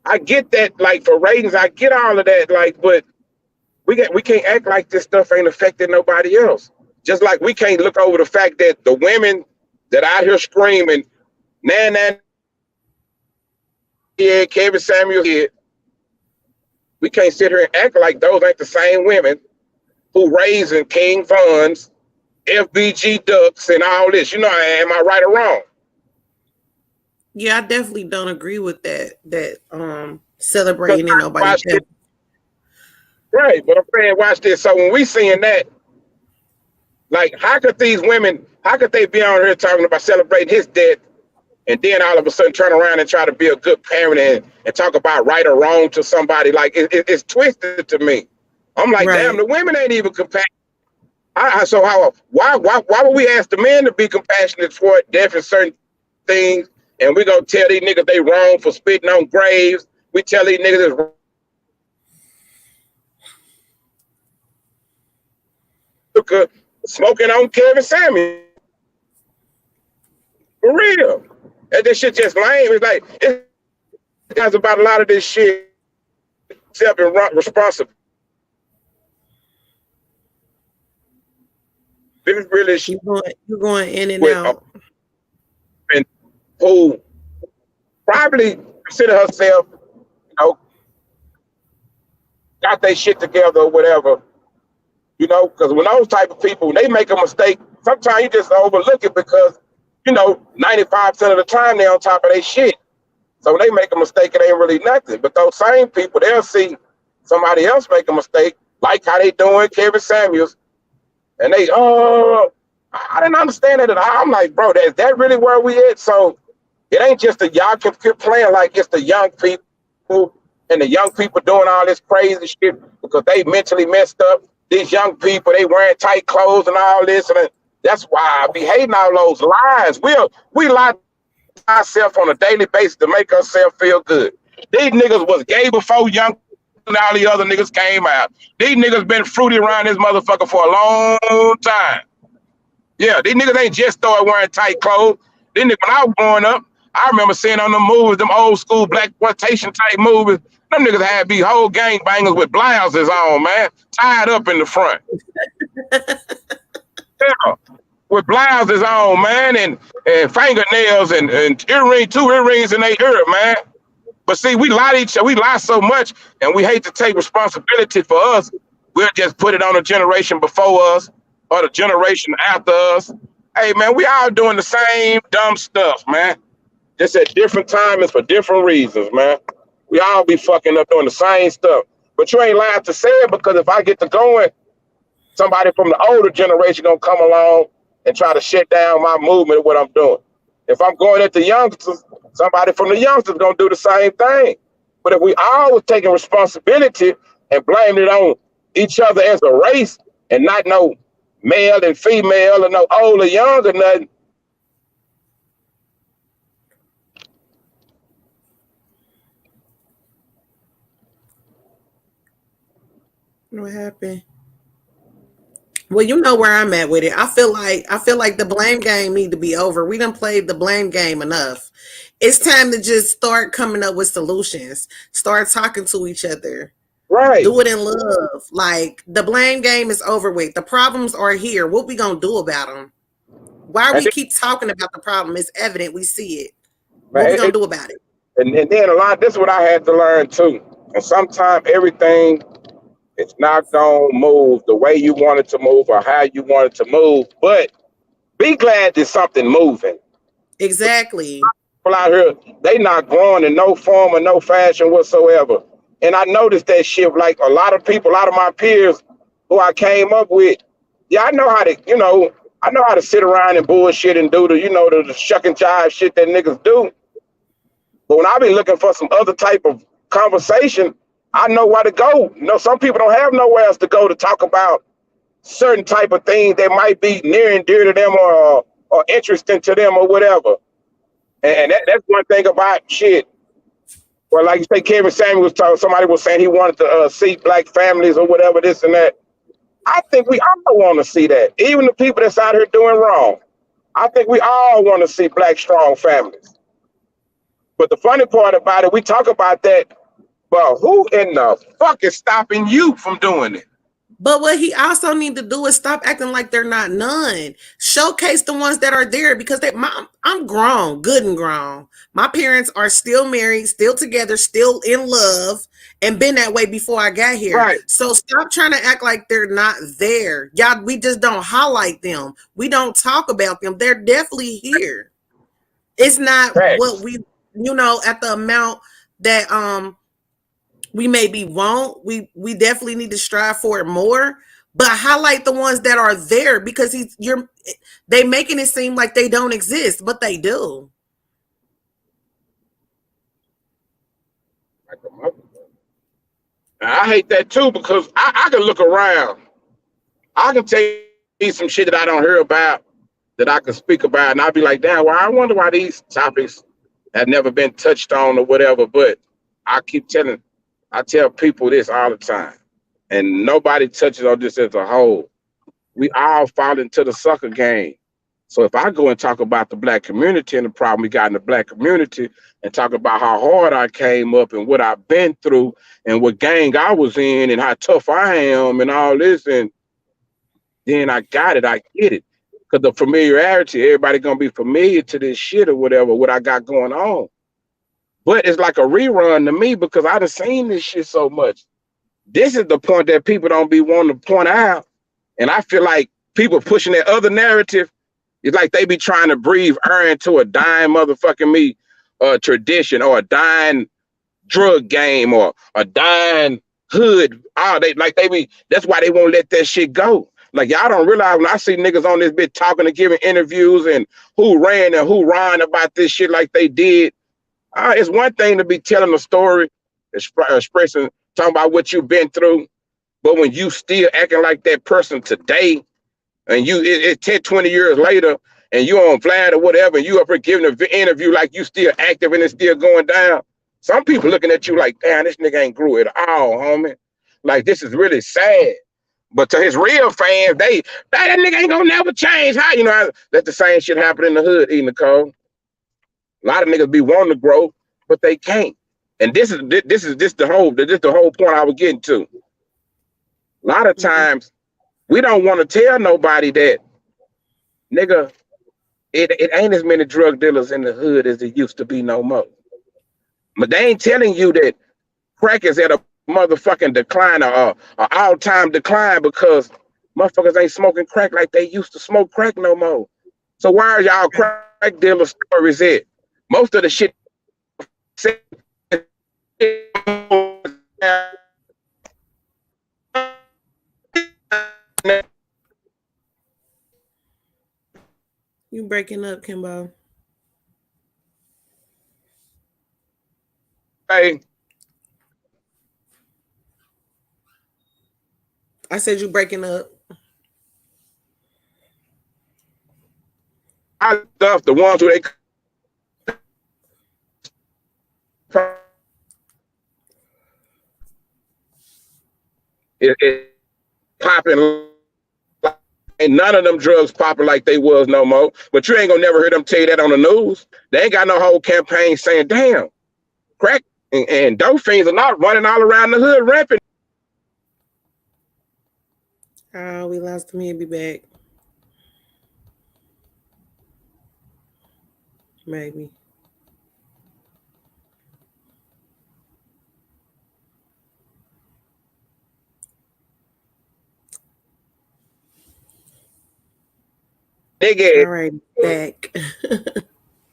I get that, like for ratings, I get all of that, like, but we can't act like this stuff ain't affecting nobody else. Just like we can't look over the fact that the women that out here screaming, nah, yeah, Kevin Samuel here, we can't sit here and act like those ain't the same women who raising King Funds, FBG Ducks, and all this. You know, am I right or wrong? Yeah, I definitely don't agree with that. Celebrating and nobody. Right, but I'm saying, watch this. So when we seeing that, like, how could they be on here talking about celebrating his death, and then all of a sudden turn around and try to be a good parent and talk about right or wrong to somebody? Like, it's twisted to me. I'm like, damn, the women ain't even compassionate. Why would we ask the men to be compassionate toward death and certain things? And we gonna tell these niggas they wrong for spitting on graves. We tell these niggas it's smoking on Kevin Samuel. For real. And this shit just lame. It's like it guys about a lot of this shit self responsible. This really you're going in and out. And who probably consider herself, got their shit together or whatever, because when those type of people, they make a mistake, sometimes you just overlook it because 95% of the time they on top of their shit. So when they make a mistake, it ain't really nothing. But those same people, they'll see somebody else make a mistake, like how they doing Kevin Samuels, and they, I didn't understand it at all. I'm like, bro, is that really where we at? So it ain't just the y'all can keep playing like it's the young people and the young people doing all this crazy shit because they mentally messed up. These young people, they wearing tight clothes and all this, and that's why I be hating all those lies. We lie to ourselves on a daily basis to make ourselves feel good. These niggas was gay before young and all the other niggas came out. These niggas been fruity around this motherfucker for a long time. Yeah, these niggas ain't just started wearing tight clothes. These niggas, when I was growing up, I remember seeing on the movies, them old school black exploitation type movies, them niggas had be whole gangbangers with blouses on, man, tied up in the front. Yeah, with blouses on, man, and fingernails and earrings, 2 earrings in their ear, man. But see, we lie to each other. We lie so much, and we hate to take responsibility for us. We'll just put it on the generation before us or the generation after us. Hey, man, we all doing the same dumb stuff, man. Just at different times for different reasons, man. We all be fucking up doing the same stuff. But you ain't lying to say it, because if I get to going, somebody from the older generation gonna come along and try to shut down my movement of what I'm doing. If I'm going at the youngsters, somebody from the youngsters gonna do the same thing. But if we all was taking responsibility and blaming it on each other as a race and not no male and female or no old or young or nothing. What happened? Well, you know where I'm at with it. I feel like the blame game need to be over. We done played the blame game enough. It's time to just start coming up with solutions. Start talking to each other. Right. Do it in love. Like, the blame game is over with. The problems are here. What we gonna do about them? Why we keep talking about the problem? It's evident. We see it. What we gonna do about it? And then this is what I had to learn too. And sometimes everything is not gonna move the way you want it to move or how you want it to move. But be glad there's something moving. Exactly. People out here, they not growing in no form or no fashion whatsoever. And I noticed that shit, like a lot of people, a lot of my peers who I came up with, I know how to, I know how to sit around and bullshit and do the shuck and jive shit that niggas do. But when I be looking for some other type of conversation, I know where to go. Some people don't have nowhere else to go to talk about certain type of things that might be near and dear to them or interesting to them or whatever. And that's one thing about shit. Well, like you say, Kevin Samuels was talking, somebody was saying he wanted to see black families or whatever, this and that. I think we all want to see that. Even the people that's out here doing wrong. I think we all want to see black strong families. But the funny part about it, we talk about that, but who in the fuck is stopping you from doing it? But what he also need to do is stop acting like they're not none. Showcase the ones that are there, because I'm grown, good and grown. My parents are still married, still together, still in love, and been that way before I got here. Right. So stop trying to act like they're not there. Y'all, we just don't highlight them. We don't talk about them. They're definitely here. It's not what we, at the amount that we maybe won't. We definitely need to strive for it more, but highlight the ones that are there, because they making it seem like they don't exist, but they do. I hate that too, because I can look around. I can tell you some shit that I don't hear about, that I can speak about, and I'll be like, damn, well, I wonder why these topics have never been touched on or whatever. But I tell people this all the time, and nobody touches on this as a whole. We all fall into the sucker game. So if I go and talk about the black community and the problem we got in the black community, and talk about how hard I came up and what I've been through and what gang I was in and how tough I am and all this, and then I get it. Because the familiarity, everybody gonna be familiar to this shit or whatever, what I got going on. But it's like a rerun to me, because I done seen this shit so much. This is the point that people don't be wanting to point out. And I feel like people pushing that other narrative It's like they be trying to breathe air into a dying motherfucking me tradition or a dying drug game or a dying hood. Oh, they be that's why they won't let that shit go. Like y'all don't realize when I see niggas on this bitch talking and giving interviews and who ran and who ran about this shit like they did. It's one thing to be telling a story, expressing, talking about what you've been through, but when you still acting like that person today, and it's 10, 20 years later, and you on Vlad or whatever, and you up here giving an interview like you still active and it's still going down. Some people looking at you like, damn, this nigga ain't grew at all, homie. Like, this is really sad. But to his real fans, that nigga ain't gonna never change. How you know that's the same shit happen in the hood, Nicole. A lot of niggas be wanting to grow, but they can't. And this is the whole point I was getting to. A lot of times we don't want to tell nobody that, nigga, it ain't as many drug dealers in the hood as it used to be no more. But they ain't telling you that crack is at a motherfucking decline or all-time decline because motherfuckers ain't smoking crack like they used to smoke crack no more. So why are y'all crack dealer stories at? Most of the shit You breaking up, Kimbo. Hey, I said you breaking up. I stuff the ones who they it popping. Ain't none of them drugs popping like they was no more. But you ain't gonna never hear them tell you that on the news. They ain't got no whole campaign saying, damn, crack and dope fiends are not running all around the hood rapping. Oh, we lost him. He'll be back. Maybe. Nigga, all right, back.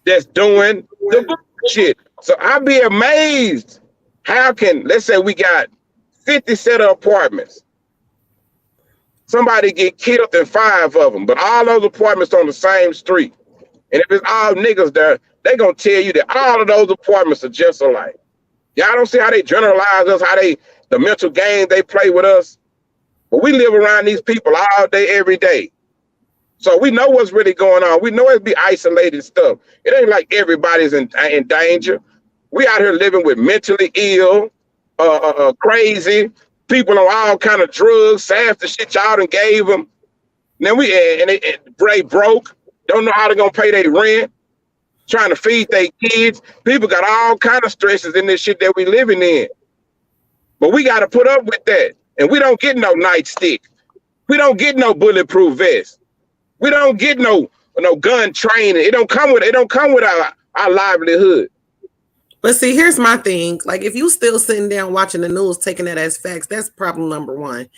that's doing the bullshit. So I'd be amazed. How can, let's say we got 50 set of apartments. Somebody get killed in 5 of them, but all those apartments on the same street. And if it's all niggas there, they gonna tell you that all of those apartments are just alike. Y'all don't see how they generalize us, the mental game they play with us. But we live around these people all day, every day. So we know what's really going on. We know it be isolated stuff. It ain't like everybody's in danger. We out here living with mentally ill, crazy, people on all kind of drugs, sass the shit y'all done gave them. Then they broke, don't know how they're gonna pay their rent, trying to feed their kids. People got all kind of stresses in this shit that we living in. But we got to put up with that. And we don't get no nightstick. We don't get no bulletproof vest. We don't get no gun training. It don't come with our livelihood. But see, here's my thing. Like, if you still sitting down watching the news, taking that as facts, that's problem number one.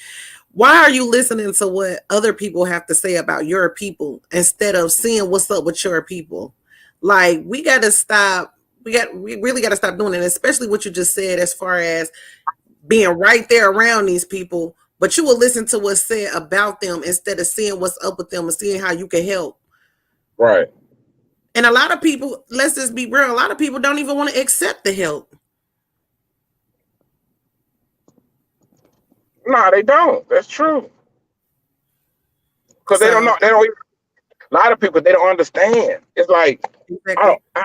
Why are you listening to what other people have to say about your people instead of seeing what's up with your people? Like, we got to stop. We really got to stop doing it, especially what you just said as far as being right there around these people. But you will listen to what's said about them instead of seeing what's up with them and seeing how you can help. Right. And a lot of people, let's just be real, a lot of people don't even want to accept the help. No, they don't. That's true. Because they don't know. A lot of people, they don't understand. It's like, exactly. I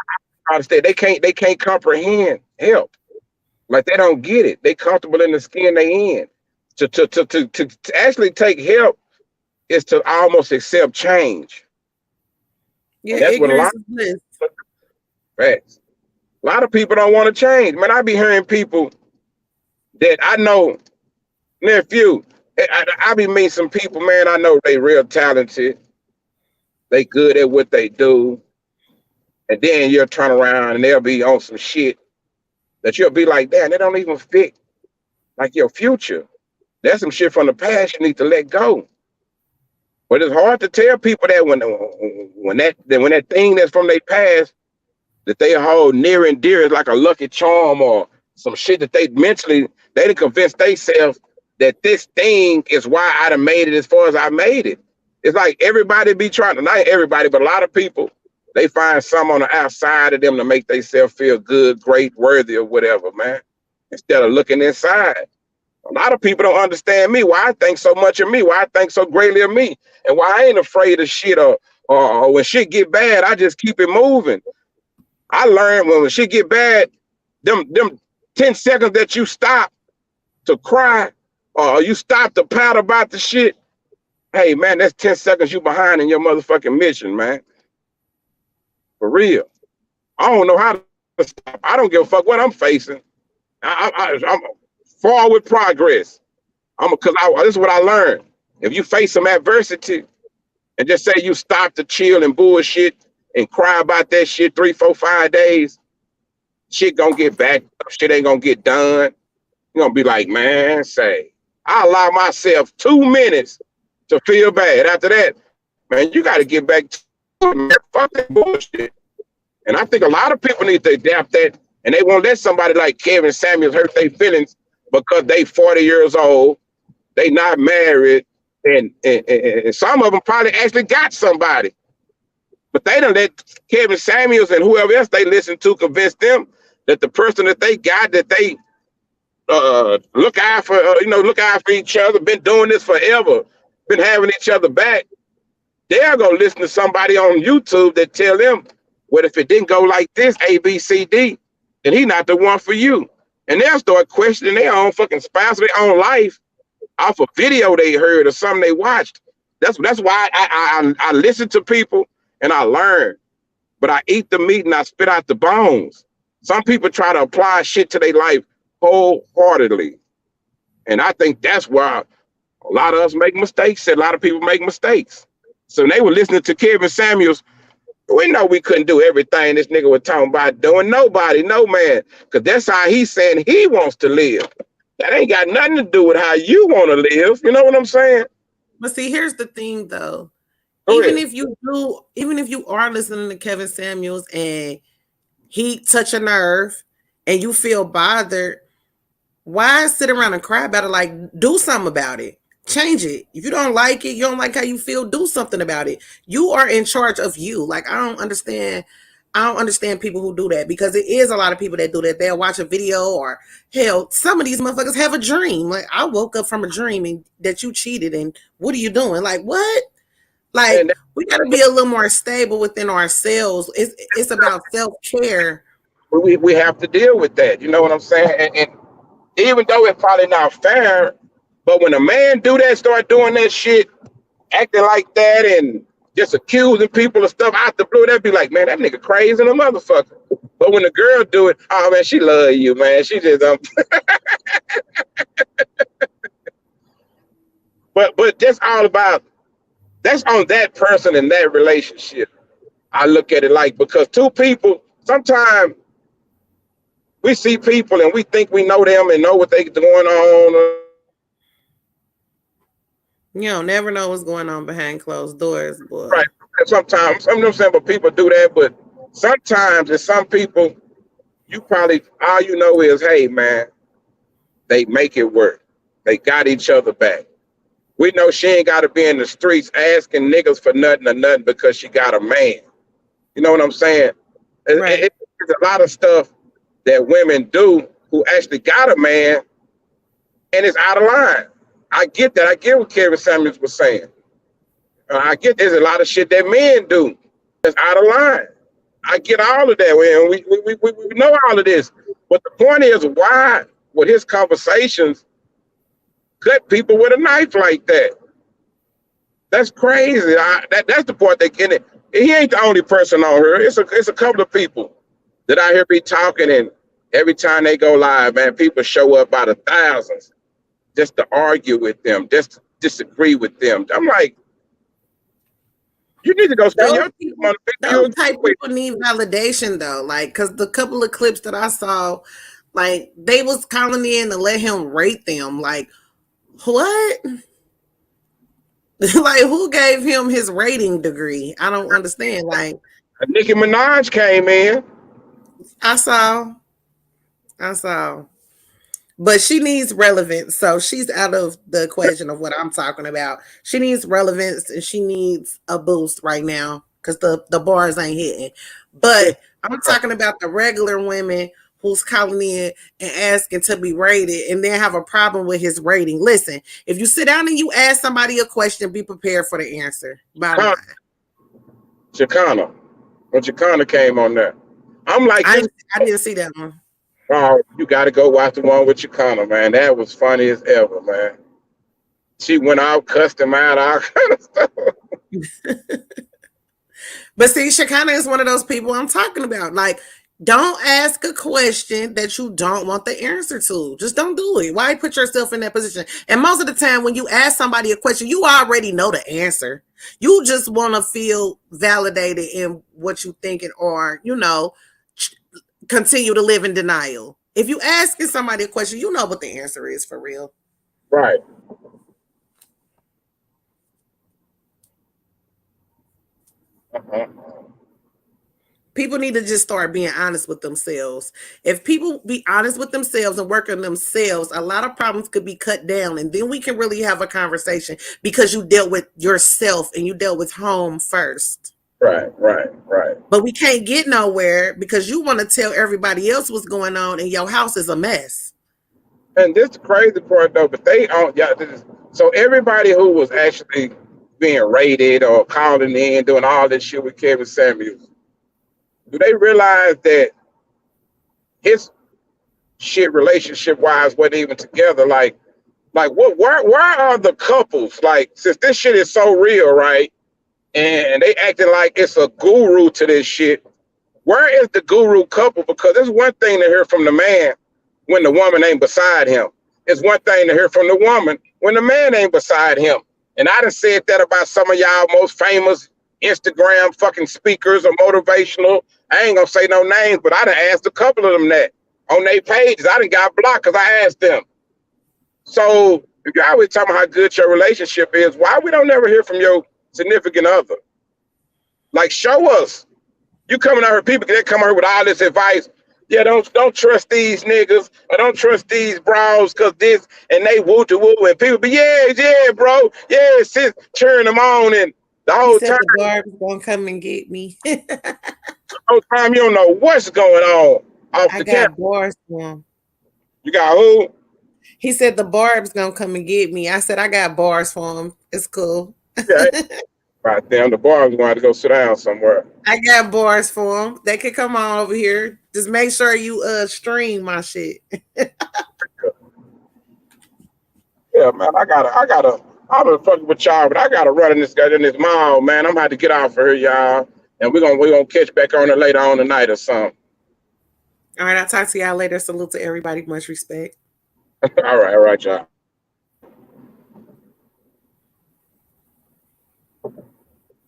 understand. They can't comprehend help. Like, they don't get it. They comfortable in the skin they in. To actually take help is to almost accept change. Yeah, that's what a lot of people don't want to change. Man, I be hearing people that I know, nephew, I be meeting some people, man, I know they real talented. They good at what they do. And then you'll turn around and they'll be on some shit that you'll be like, damn, they don't even fit like your future. That's some shit from the past you need to let go. But it's hard to tell people that when that thing that's from their past that they hold near and dear is like a lucky charm or some shit that they done convinced themselves that this thing is why I done made it as far as I made it. It's like everybody be trying to, not everybody, but a lot of people, they find some on the outside of them to make themselves feel good, great, worthy, or whatever, man. Instead of looking inside. A lot of people don't understand me, why I think so much of me, why I think so greatly of me, and why I ain't afraid of shit or when shit get bad, I just keep it moving. I learned when shit get bad, them 10 seconds that you stop to cry or you stop to pout about the shit, hey man, that's 10 seconds you behind in your motherfucking mission, man. For real. I don't know how to stop. I don't give a fuck what I'm facing. I'm forward progress. This is what I learned. If you face some adversity and just say you stop to chill and bullshit and cry about that shit 3, 4, 5 days, shit gonna get back up. Shit ain't gonna get done. You're gonna be like, man, I allow myself 2 minutes to feel bad. After that, man, you gotta get back to that fucking bullshit. And I think a lot of people need to adapt that, and they won't let somebody like Kevin Samuels hurt their feelings because they 40 years old, they not married, and some of them probably actually got somebody. But they don't let Kevin Samuels and whoever else they listen to convince them that the person that they got, that they look out for, look out for each other, been doing this forever, been having each other back. They're gonna listen to somebody on YouTube that tell them, well, if it didn't go like this, A, B, C, D, then he not the one for you. And they'll start questioning their own fucking spouse, their own life off a video they heard or something they watched. That's why I listen to people and I learn, but I eat the meat and I spit out the bones. Some people try to apply shit to their life wholeheartedly. And I think that's why a lot of us make mistakes. A lot of people make mistakes. So when they were listening to Kevin Samuels, we know we couldn't do everything this nigga was talking about doing. Nobody, no man. Because that's how he's saying he wants to live. That ain't got nothing to do with how you want to live. You know what I'm saying? But see, here's the thing though. Go even ahead. if you are listening to Kevin Samuels and he touch a nerve and you feel bothered, why sit around and cry about it? Like, do something about it. Change it. If you don't like it, you don't like how you feel, do something about it. You are in charge of you. Like, I don't understand people who do that, because it is a lot of people that do that. They'll watch a video, or hell, some of these motherfuckers have a dream. Like, I woke up from a dream and that you cheated, and what are you doing? Like, what? Like, And we got to be a little more stable within ourselves. It's about self-care. we have to deal with that. You know what I'm saying? And even though it's probably not fair, but when a man do that, start doing that shit, acting like that, and just accusing people of stuff out the blue, that'd be like, man, that nigga crazy and a motherfucker. But when the girl do it, oh man, she love you, man. She just but that's all about, that's on that person and that relationship. I look at it like, because two people, sometimes we see people and we think we know them and know what they going on. You don't never know what's going on behind closed doors, boy. Right. And sometimes, I'm not saying, but people do that, but sometimes there's some people, you probably, all you know is, hey man, they make it work. They got each other back. We know she ain't got to be in the streets asking niggas for nothing or nothing because she got a man. You know what I'm saying? Right. There's a lot of stuff that women do who actually got a man, and it's out of line. I get that. I get what Kevin Samuels was saying. I get there's a lot of shit that men do that's out of line. I get all of that. We know all of this. But the point is, why would his conversations cut people with a knife like that? That's crazy. That's the part they get it. He ain't the only person on here. It's a couple of people that I hear be talking, and every time they go live, man, people show up by the thousands just to argue with them, just to disagree with them. I'm like, you need to go spend your time on the people. Those type people need validation though. Like, cause the couple of clips that I saw, like, they was calling in to let him rate them. Like, what? Like, who gave him his rating degree? I don't understand. Like, Nicki Minaj came in. I saw, I saw. But she needs relevance. So she's out of the equation of what I'm talking about. She needs relevance and she needs a boost right now because the bars ain't hitting. But I'm talking about the regular women who's calling in and asking to be rated and then have a problem with his rating. Listen, if you sit down and you ask somebody a question, be prepared for the answer. Bottom line. Chicana. When Chicana came on there. I'm like, I didn't see that one. Oh, you got to go watch the one with Chicana, man. That was funny as ever, man. She went out, cussed him out, all kind of stuff. But see, Chicana is one of those people I'm talking about. Like, don't ask a question that you don't want the answer to. Just don't do it. Why put yourself in that position? And most of the time, when you ask somebody a question, you already know the answer. You just want to feel validated in what you're thinking, or, you know, continue to live in denial. If you asking somebody a question, you know what the answer is for real. Right. People need to just start being honest with themselves. If people be honest with themselves and work on themselves, a lot of problems could be cut down. And then we can really have a conversation because you dealt with yourself and you dealt with home first. Right. But we can't get nowhere because you want to tell everybody else what's going on and your house is a mess. And this the crazy part though, but they so everybody who was actually being rated or calling in, doing all this shit with Kevin Samuels, do they realize that his shit relationship wise wasn't even together? Like what where are the couples? Like, since this shit is so real, right? And they acting like it's a guru to this shit. Where is the guru couple? Because it's one thing to hear from the man when the woman ain't beside him. It's one thing to hear from the woman when the man ain't beside him. And I done said that about some of y'all most famous Instagram fucking speakers or motivational. I ain't gonna say no names, but I done asked a couple of them that on their pages. I done got blocked because I asked them. So if you're always talking about how good your relationship is, why we don't never hear from your significant other? Like, show us. You coming out here, people they come out here with all this advice. Yeah, don't trust these niggas or don't trust these bros because this and they woo to woo and people be yeah, bro, yeah, sis cheering them on and the whole time. The Barb's gonna come and get me. The whole time you don't know what's going on off I the got camera. bars for him. You got who? He said the Barb's gonna come and get me. I said I got bars for him. It's cool. Yeah. Right, damn, the Barb's going to go sit down somewhere. I got bars for them. They can come on over here. Just make sure you stream my shit. Yeah, man, I'm fucking with y'all, but I gotta run in this mall, man. I'm about to get off of here, y'all. And we're gonna catch back on it later on tonight or something. All right, I'll talk to y'all later. Salute to everybody. Much respect. All right, y'all.